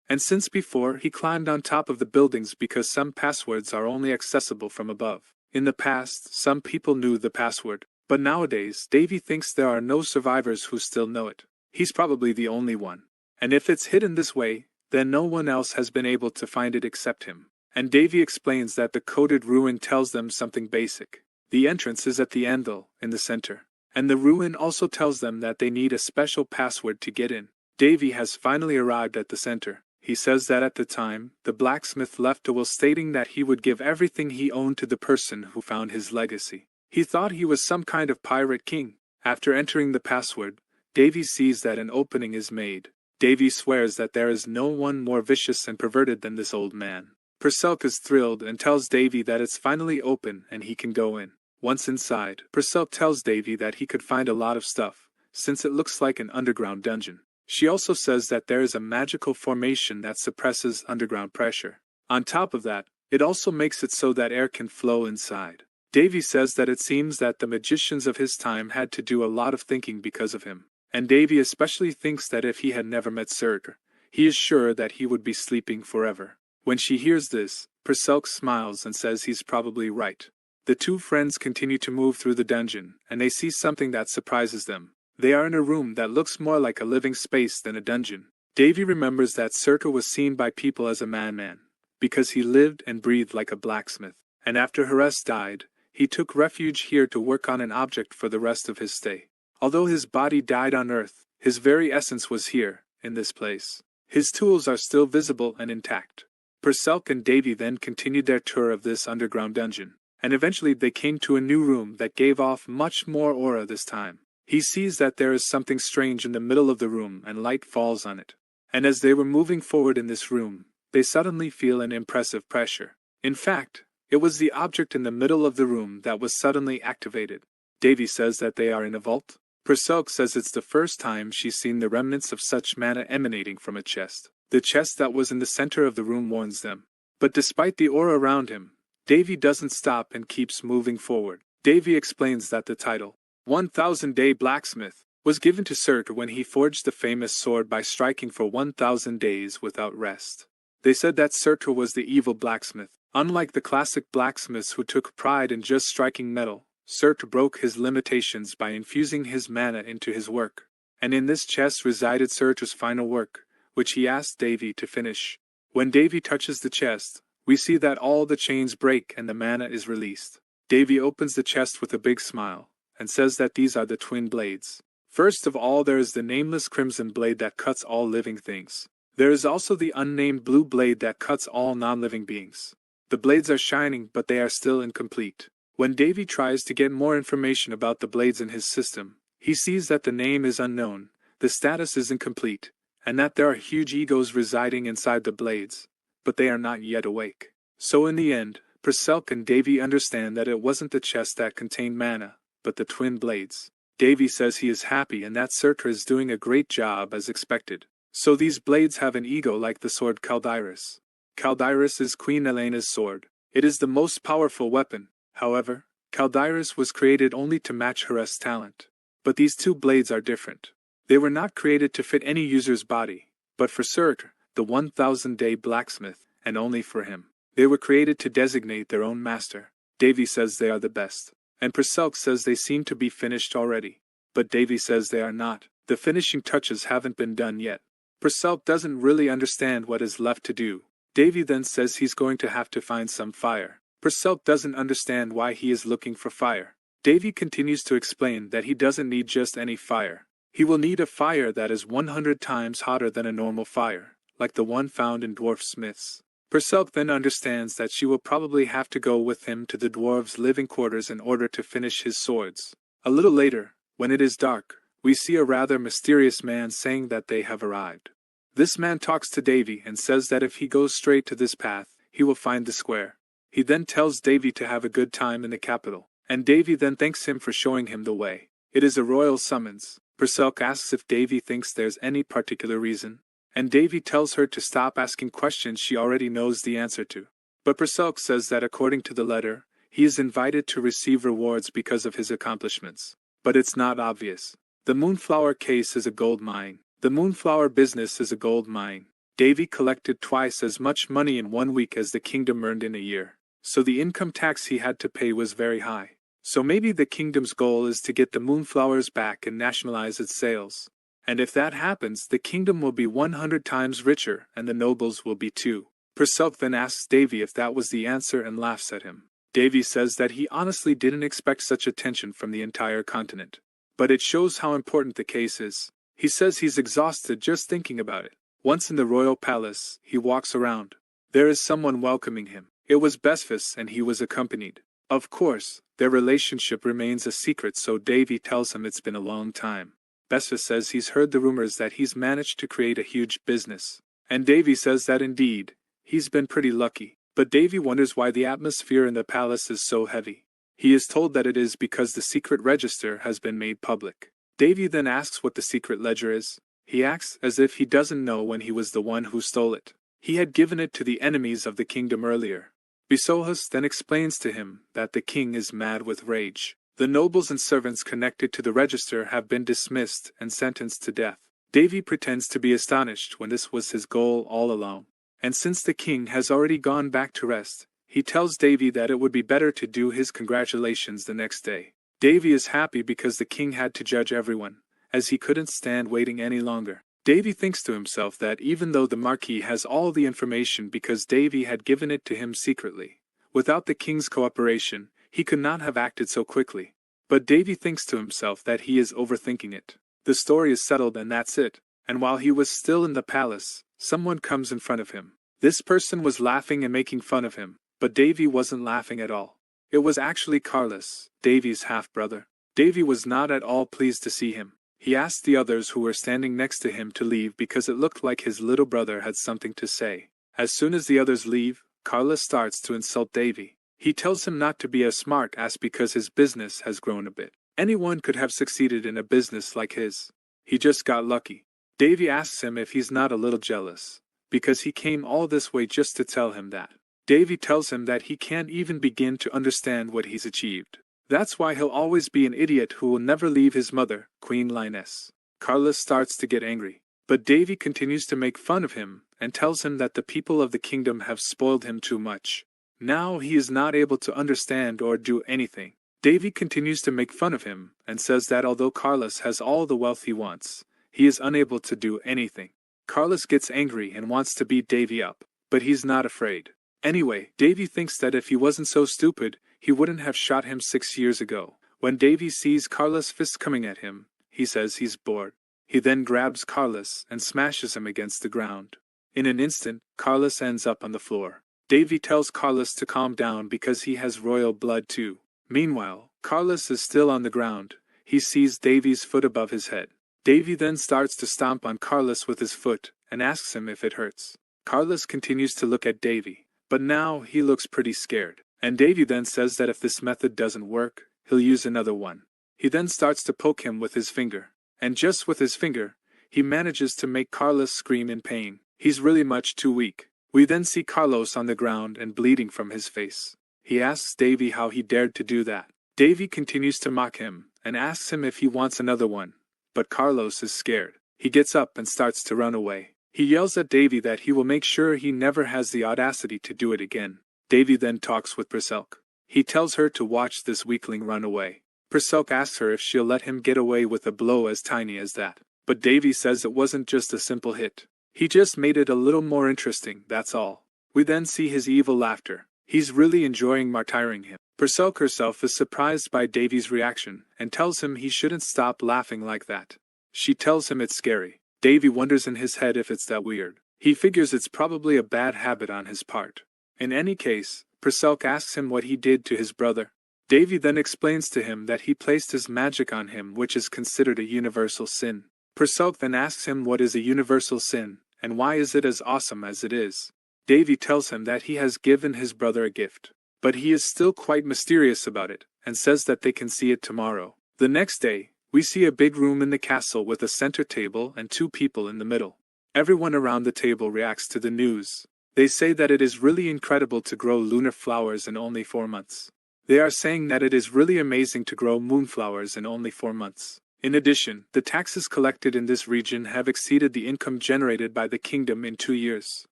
And since before, he climbed on top of the buildings because some passwords are only accessible from above. In the past, some people knew the password, but nowadays, Davy thinks there are no survivors who still know it. He's probably the only one. And if it's hidden this way, then no one else has been able to find it except him. And Davy explains that the coded ruin tells them something basic. The entrance is at the anvil, in the center. And the ruin also tells them that they need a special password to get in. Davy has finally arrived at the center. He says that at the time, the blacksmith left a will stating that he would give everything he owned to the person who found his legacy. He thought he was some kind of pirate king. After entering the password, Davy sees that an opening is made. Davy swears that there is no one more vicious and perverted than this old man. Purcell is thrilled and tells Davy that it's finally open and he can go in. Once inside, Purcell tells Davy that he could find a lot of stuff, since it looks like an underground dungeon. She also says that there is a magical formation that suppresses underground pressure. On top of that, it also makes it so that air can flow inside. Davy says that it seems that the magicians of his time had to do a lot of thinking because of him. And Davy especially thinks that if he had never met Surtur, he is sure that he would be sleeping forever. When she hears this, Purcell smiles and says he's probably right. The two friends continue to move through the dungeon, and they see something that surprises them. They are in a room that looks more like a living space than a dungeon. Davy remembers that Surtur was seen by people as a madman, because he lived and breathed like a blacksmith. And after Hades died, he took refuge here to work on an object for the rest of his stay. Although his body died on Earth, his very essence was here, in this place. His tools are still visible and intact. Purcell and Davy then continued their tour of this underground dungeon, and eventually they came to a new room that gave off much more aura this time. He sees that there is something strange in the middle of the room and light falls on it. And as they were moving forward in this room, they suddenly feel an impressive pressure. In fact, it was the object in the middle of the room that was suddenly activated. Davy says that they are in a vault. Purcell says it's the first time she's seen the remnants of such mana emanating from a chest. The chest that was in the center of the room warns them. But despite the aura around him, Davy doesn't stop and keeps moving forward. Davy explains that the title, 1000-Day Blacksmith, was given to Surtur when he forged the famous sword by striking for 1000 days without rest. They said that Surtur was the evil blacksmith. Unlike the classic blacksmiths who took pride in just striking metal, Surtur broke his limitations by infusing his mana into his work. And in this chest resided Surtur's final work, which he asked Davy to finish. When Davy touches the chest, we see that all the chains break and the mana is released. Davy opens the chest with a big smile, and says that these are the twin blades. First of all, there is the nameless crimson blade that cuts all living things. There is also the unnamed blue blade that cuts all non-living beings. The blades are shining, but they are still incomplete. When Davy tries to get more information about the blades in his system, he sees that the name is unknown, the status is incomplete, and that there are huge egos residing inside the blades, but they are not yet awake. So in the end, Purcell and Davy understand that it wasn't the chest that contained mana, but the twin blades. Davy says he is happy and that Surtur is doing a great job as expected. So these blades have an ego like the sword Caldiris. Caldiris is Queen Elena's sword. It is the most powerful weapon. However, Caldiris was created only to match Hera's talent. But these two blades are different. They were not created to fit any user's body, but for Surtur, the 1000-day blacksmith, and only for him. They were created to designate their own master. Davy says they are the best. And Perselk says they seem to be finished already. But Davy says they are not. The finishing touches haven't been done yet. Perselk doesn't really understand what is left to do. Davy then says he's going to have to find some fire. Perselk doesn't understand why he is looking for fire. Davy continues to explain that he doesn't need just any fire. He will need a fire that is 100 times hotter than a normal fire, like the one found in dwarf smiths. Perselk then understands that she will probably have to go with him to the dwarves' living quarters in order to finish his swords. A little later, when it is dark, we see a rather mysterious man saying that they have arrived. This man talks to Davy and says that if he goes straight to this path, he will find the square. He then tells Davy to have a good time in the capital, and Davy then thanks him for showing him the way. It is a royal summons. Perselk asks if Davy thinks there's any particular reason, and Davy tells her to stop asking questions she already knows the answer to. But Perselk says that according to the letter, he is invited to receive rewards because of his accomplishments. But it's not obvious. The Moonflower case is a gold mine. The Moonflower business is a gold mine. Davy collected twice as much money in 1 week as the kingdom earned in a year. So the income tax he had to pay was very high. So maybe the kingdom's goal is to get the Moonflowers back and nationalize its sales. And if that happens, the kingdom will be 100 times richer and the nobles will be too. Perselk then asks Davy if that was the answer and laughs at him. Davy says that he honestly didn't expect such attention from the entire continent. But it shows how important the case is. He says he's exhausted just thinking about it. Once in the royal palace, he walks around. There is someone welcoming him. It was Besfus and he was accompanied. Of course, their relationship remains a secret, so Davy tells him it's been a long time. Besfus says he's heard the rumors that he's managed to create a huge business. And Davy says that indeed, he's been pretty lucky. But Davy wonders why the atmosphere in the palace is so heavy. He is told that it is because the secret register has been made public. Davy then asks what the secret ledger is. He acts as if he doesn't know when he was the one who stole it. He had given it to the enemies of the kingdom earlier. Bisohus then explains to him that the king is mad with rage. The nobles and servants connected to the register have been dismissed and sentenced to death. Davy pretends to be astonished when this was his goal all along. And since the king has already gone back to rest, he tells Davy that it would be better to do his congratulations the next day. Davy is happy because the king had to judge everyone, as he couldn't stand waiting any longer. Davy thinks to himself that even though the Marquis has all the information because Davy had given it to him secretly, without the king's cooperation, he could not have acted so quickly. But Davy thinks to himself that he is overthinking it. The story is settled and that's it. And while he was still in the palace, someone comes in front of him. This person was laughing and making fun of him, but Davy wasn't laughing at all. It was actually Carlos, Davy's half-brother. Davy was not at all pleased to see him. He asked the others who were standing next to him to leave because it looked like his little brother had something to say. As soon as the others leave, Carlos starts to insult Davy. He tells him not to be a smart ass because his business has grown a bit. Anyone could have succeeded in a business like his. He just got lucky. Davy asks him if he's not a little jealous, because he came all this way just to tell him that. Davy tells him that he can't even begin to understand what he's achieved. That's why he'll always be an idiot who will never leave his mother, Queen Lioness. Carlos starts to get angry, but Davy continues to make fun of him and tells him that the people of the kingdom have spoiled him too much. Now he is not able to understand or do anything. Davy continues to make fun of him and says that although Carlos has all the wealth he wants, he is unable to do anything. Carlos gets angry and wants to beat Davy up, but he's not afraid. Anyway, Davy thinks that if he wasn't so stupid, he wouldn't have shot him 6 years ago. When Davy sees Carlos' fist coming at him, he says he's bored. He then grabs Carlos and smashes him against the ground. In an instant, Carlos ends up on the floor. Davy tells Carlos to calm down because he has royal blood too. Meanwhile, Carlos is still on the ground. He sees Davy's foot above his head. Davy then starts to stomp on Carlos with his foot and asks him if it hurts. Carlos continues to look at Davy, but now he looks pretty scared. And Davy then says that if this method doesn't work, he'll use another one. He then starts to poke him with his finger. And just with his finger, he manages to make Carlos scream in pain. He's really much too weak. We then see Carlos on the ground and bleeding from his face. He asks Davy how he dared to do that. Davy continues to mock him, and asks him if he wants another one. But Carlos is scared. He gets up and starts to run away. He yells at Davy that he will make sure he never has the audacity to do it again. Davy then talks with Perselk. He tells her to watch this weakling run away. Perselk asks her if she'll let him get away with a blow as tiny as that. But Davy says it wasn't just a simple hit. He just made it a little more interesting, that's all. We then see his evil laughter. He's really enjoying martyring him. Perselk herself is surprised by Davy's reaction, and tells him he shouldn't stop laughing like that. She tells him it's scary. Davy wonders in his head if it's that weird. He figures it's probably a bad habit on his part. In any case, Perselk asks him what he did to his brother. Davy then explains to him that he placed his magic on him, which is considered a universal sin. Perselk then asks him what is a universal sin, and why is it as awesome as it is. Davy tells him that he has given his brother a gift, but he is still quite mysterious about it, and says that they can see it tomorrow. The next day, we see a big room in the castle with a center table and 2 people in the middle. Everyone around the table reacts to the news. They say that it is really incredible to grow lunar flowers in only 4 months. They are saying that it is really amazing to grow moonflowers in only 4 months. In addition, the taxes collected in this region have exceeded the income generated by the kingdom in 2 years.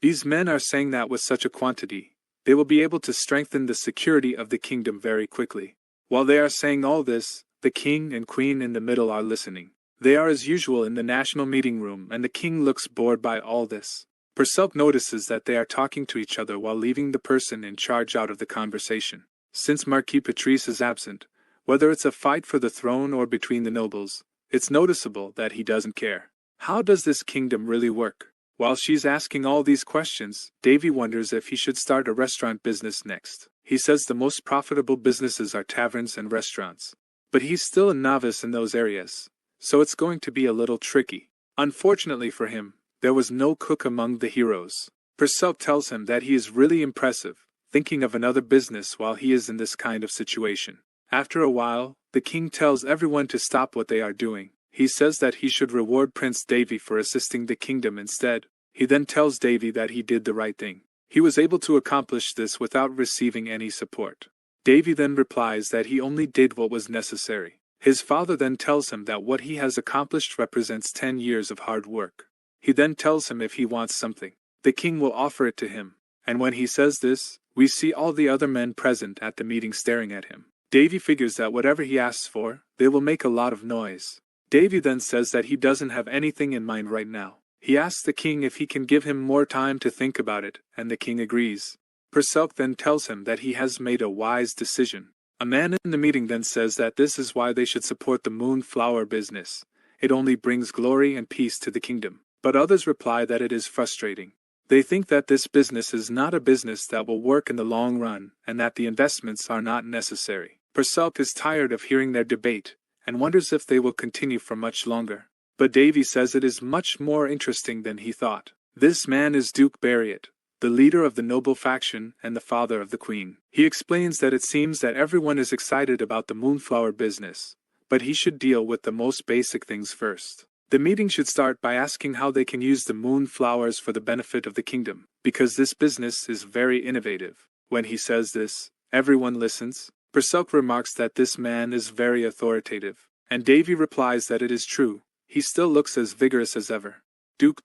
These men are saying that with such a quantity, they will be able to strengthen the security of the kingdom very quickly. While they are saying all this, the king and queen in the middle are listening. They are as usual in the national meeting room, and the king looks bored by all this. Perselk notices that they are talking to each other while leaving the person in charge out of the conversation. Since Marquis Patrice is absent, whether it's a fight for the throne or between the nobles, it's noticeable that he doesn't care. How does this kingdom really work? While she's asking all these questions, Davy wonders if he should start a restaurant business next. He says the most profitable businesses are taverns and restaurants. But he's still a novice in those areas, so it's going to be a little tricky. Unfortunately for him, there was no cook among the heroes. Perselk tells him that he is really impressive, thinking of another business while he is in this kind of situation. After a while, the king tells everyone to stop what they are doing. He says that he should reward Prince Davy for assisting the kingdom instead. He then tells Davy that he did the right thing. He was able to accomplish this without receiving any support. Davy then replies that he only did what was necessary. His father then tells him that what he has accomplished represents 10 years of hard work. He then tells him if he wants something, the king will offer it to him. And when he says this, we see all the other men present at the meeting staring at him. Davy figures that whatever he asks for, they will make a lot of noise. Davy then says that he doesn't have anything in mind right now. He asks the king if he can give him more time to think about it, and the king agrees. Perselk then tells him that he has made a wise decision. A man in the meeting then says that this is why they should support the moonflower business. It only brings glory and peace to the kingdom. But others reply that it is frustrating. They think that this business is not a business that will work in the long run, and that the investments are not necessary. Perselk is tired of hearing their debate, and wonders if they will continue for much longer. But Davy says it is much more interesting than he thought. This man is Duke Bariat, the leader of the noble faction and the father of the queen. He explains that it seems that everyone is excited about the moonflower business, but he should deal with the most basic things first. The meeting should start by asking how they can use the moonflowers for the benefit of the kingdom, because this business is very innovative. When he says this, everyone listens. Perselk remarks that this man is very authoritative, and Davy replies that it is true. He still looks as vigorous as ever. Duke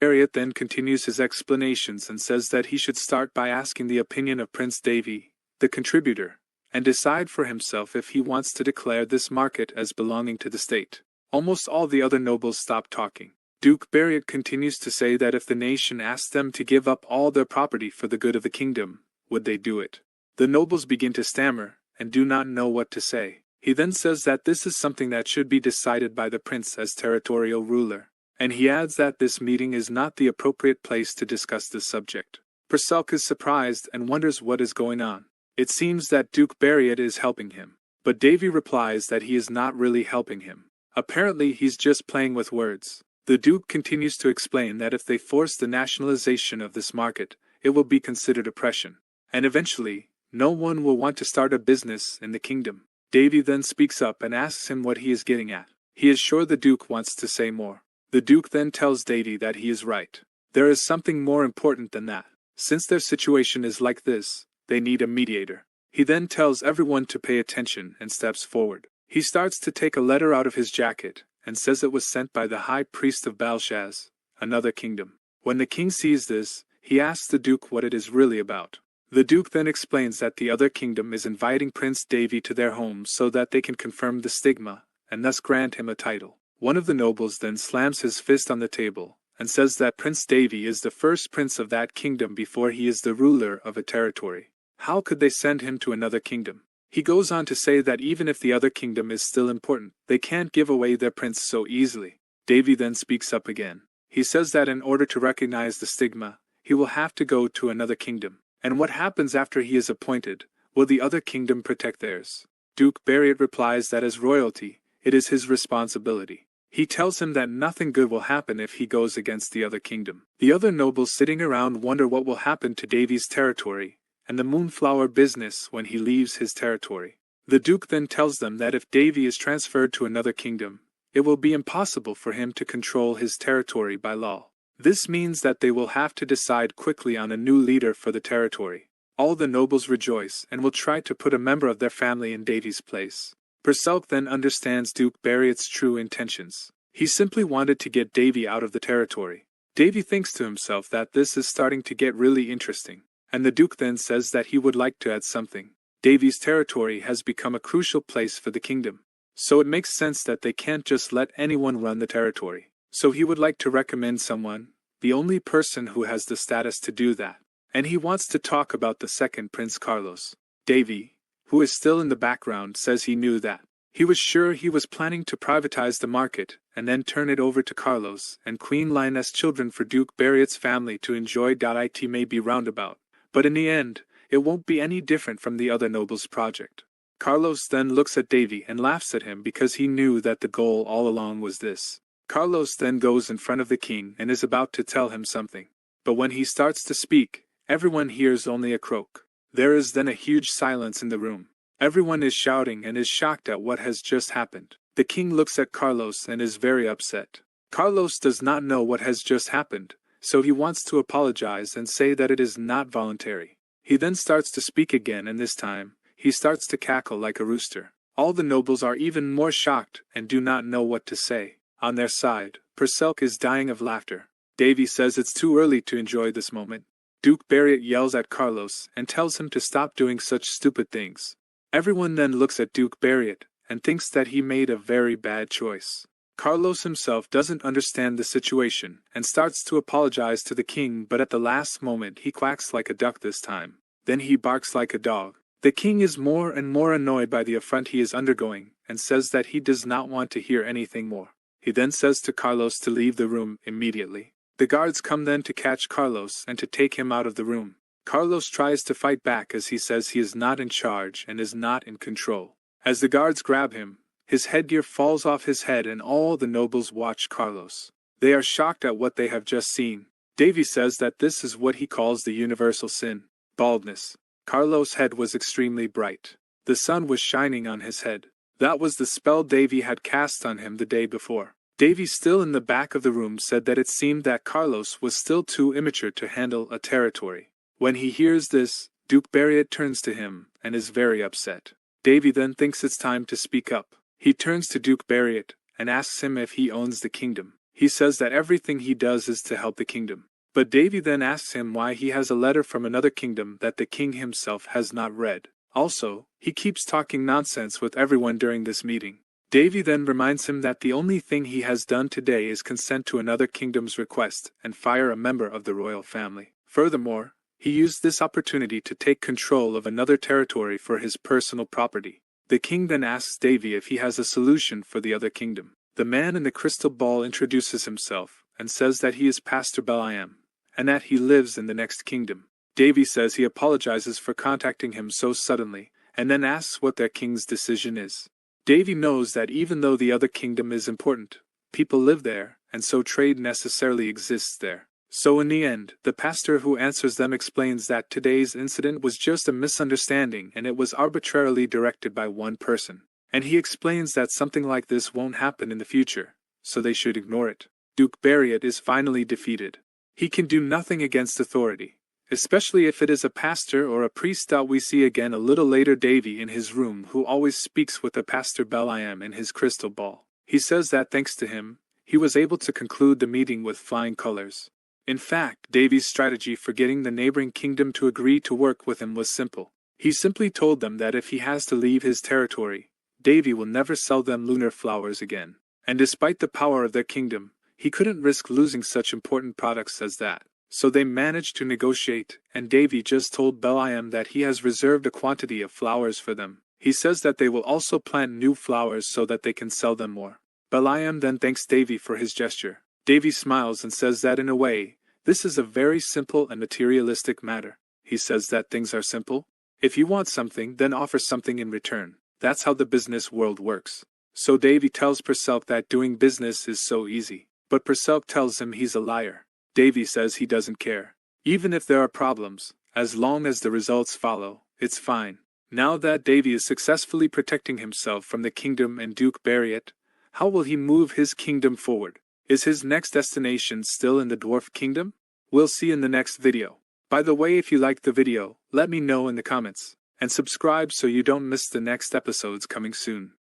Bariat then continues his explanations and says that he should start by asking the opinion of Prince Davy, the contributor, and decide for himself if he wants to declare this market as belonging to the state. Almost all the other nobles stop talking. Duke Bariat continues to say that if the nation asked them to give up all their property for the good of the kingdom, would they do it? The nobles begin to stammer, and do not know what to say. He then says that this is something that should be decided by the prince as territorial ruler, and he adds that this meeting is not the appropriate place to discuss this subject. Perselk is surprised and wonders what is going on. It seems that Duke Bariat is helping him, but Davy replies that he is not really helping him. Apparently he's just playing with words. The Duke continues to explain that if they force the nationalization of this market, it will be considered oppression, and eventually, no one will want to start a business in the kingdom. Davy then speaks up and asks him what he is getting at. He is sure the Duke wants to say more. The Duke then tells Davy that he is right. There is something more important than that. Since their situation is like this, they need a mediator. He then tells everyone to pay attention and steps forward. He starts to take a letter out of his jacket, and says it was sent by the high priest of Balshaz, another kingdom. When the king sees this, he asks the Duke what it is really about. The Duke then explains that the other kingdom is inviting Prince Davy to their home so that they can confirm the stigma, and thus grant him a title. One of the nobles then slams his fist on the table, and says that Prince Davy is the first prince of that kingdom before he is the ruler of a territory. How could they send him to another kingdom? He goes on to say that even if the other kingdom is still important, they can't give away their prince so easily. Davy then speaks up again. He says that in order to recognize the stigma, he will have to go to another kingdom. And what happens after he is appointed? Will the other kingdom protect theirs? Duke Bariat replies that as royalty, it is his responsibility. He tells him that nothing good will happen if he goes against the other kingdom. The other nobles sitting around wonder what will happen to Davy's territory, and the Moonflower business when he leaves his territory. The Duke then tells them that if Davy is transferred to another kingdom, it will be impossible for him to control his territory by law. This means that they will have to decide quickly on a new leader for the territory. All the nobles rejoice and will try to put a member of their family in Davy's place. Perselk then understands Duke Bariat's true intentions. He simply wanted to get Davy out of the territory. Davy thinks to himself that this is starting to get really interesting, and the Duke then says that he would like to add something. Davy's territory has become a crucial place for the kingdom, so it makes sense that they can't just let anyone run the territory. So he would like to recommend someone, the only person who has the status to do that. And he wants to talk about the second Prince Carlos. Davy, who is still in the background, says he knew that. He was sure he was planning to privatize the market, and then turn it over to Carlos and Queen Lioness children for Duke Bariat's family to enjoy. It may be roundabout, but in the end, it won't be any different from the other nobles' project. Carlos then looks at Davy and laughs at him because he knew that the goal all along was this. Carlos then goes in front of the king and is about to tell him something. But when he starts to speak, everyone hears only a croak. There is then a huge silence in the room. Everyone is shouting and is shocked at what has just happened. The king looks at Carlos and is very upset. Carlos does not know what has just happened, so he wants to apologize and say that it is not voluntary. He then starts to speak again, and this time, he starts to cackle like a rooster. All the nobles are even more shocked and do not know what to say. On their side, Perselk is dying of laughter. Davy says it's too early to enjoy this moment. Duke Bariat yells at Carlos and tells him to stop doing such stupid things. Everyone then looks at Duke Bariat and thinks that he made a very bad choice. Carlos himself doesn't understand the situation and starts to apologize to the king, but at the last moment he quacks like a duck this time. Then he barks like a dog. The king is more and more annoyed by the affront he is undergoing and says that he does not want to hear anything more. He then says to Carlos to leave the room immediately. The guards come then to catch Carlos and to take him out of the room. Carlos tries to fight back as he says he is not in charge and is not in control. As the guards grab him, his headgear falls off his head and all the nobles watch Carlos. They are shocked at what they have just seen. Davy says that this is what he calls the universal sin, baldness. Carlos' head was extremely bright. The sun was shining on his head. That was the spell Davy had cast on him the day before. Davy, still in the back of the room, said that it seemed that Carlos was still too immature to handle a territory. When he hears this, Duke Bariat turns to him and is very upset. Davy then thinks it's time to speak up. He turns to Duke Bariat and asks him if he owns the kingdom. He says that everything he does is to help the kingdom. But Davy then asks him why he has a letter from another kingdom that the king himself has not read. Also, he keeps talking nonsense with everyone during this meeting. Davy then reminds him that the only thing he has done today is consent to another kingdom's request and fire a member of the royal family. Furthermore, he used this opportunity to take control of another territory for his personal property. The king then asks Davy if he has a solution for the other kingdom. The man in the crystal ball introduces himself and says that he is Pastor Beliam, and that he lives in the next kingdom. Davy says he apologizes for contacting him so suddenly, and then asks what their king's decision is. Davy knows that even though the other kingdom is important, people live there, and so trade necessarily exists there. So in the end, the pastor who answers them explains that today's incident was just a misunderstanding and it was arbitrarily directed by one person. And he explains that something like this won't happen in the future, so they should ignore it. Duke Bariat is finally defeated. He can do nothing against authority, especially if it is a pastor or a priest that we see again a little later Davy in his room who always speaks with the pastor Beliam in his crystal ball. He says that thanks to him, he was able to conclude the meeting with flying colors. In fact, Davy's strategy for getting the neighboring kingdom to agree to work with him was simple. He simply told them that if he has to leave his territory, Davy will never sell them lunar flowers again. And despite the power of their kingdom, he couldn't risk losing such important products as that. So they managed to negotiate, and Davy just told Beliam that he has reserved a quantity of flowers for them. He says that they will also plant new flowers so that they can sell them more. Beliam then thanks Davy for his gesture. Davy smiles and says that in a way, this is a very simple and materialistic matter. He says that things are simple. If you want something, then offer something in return. That's how the business world works. So Davy tells Perselk that doing business is so easy. But Perselk tells him he's a liar. Davy says he doesn't care. Even if there are problems, as long as the results follow, it's fine. Now that Davy is successfully protecting himself from the kingdom and Duke Bariat, how will he move his kingdom forward? Is his next destination still in the Dwarf Kingdom? We'll see in the next video. By the way, if you liked the video, let me know in the comments. And subscribe so you don't miss the next episodes coming soon.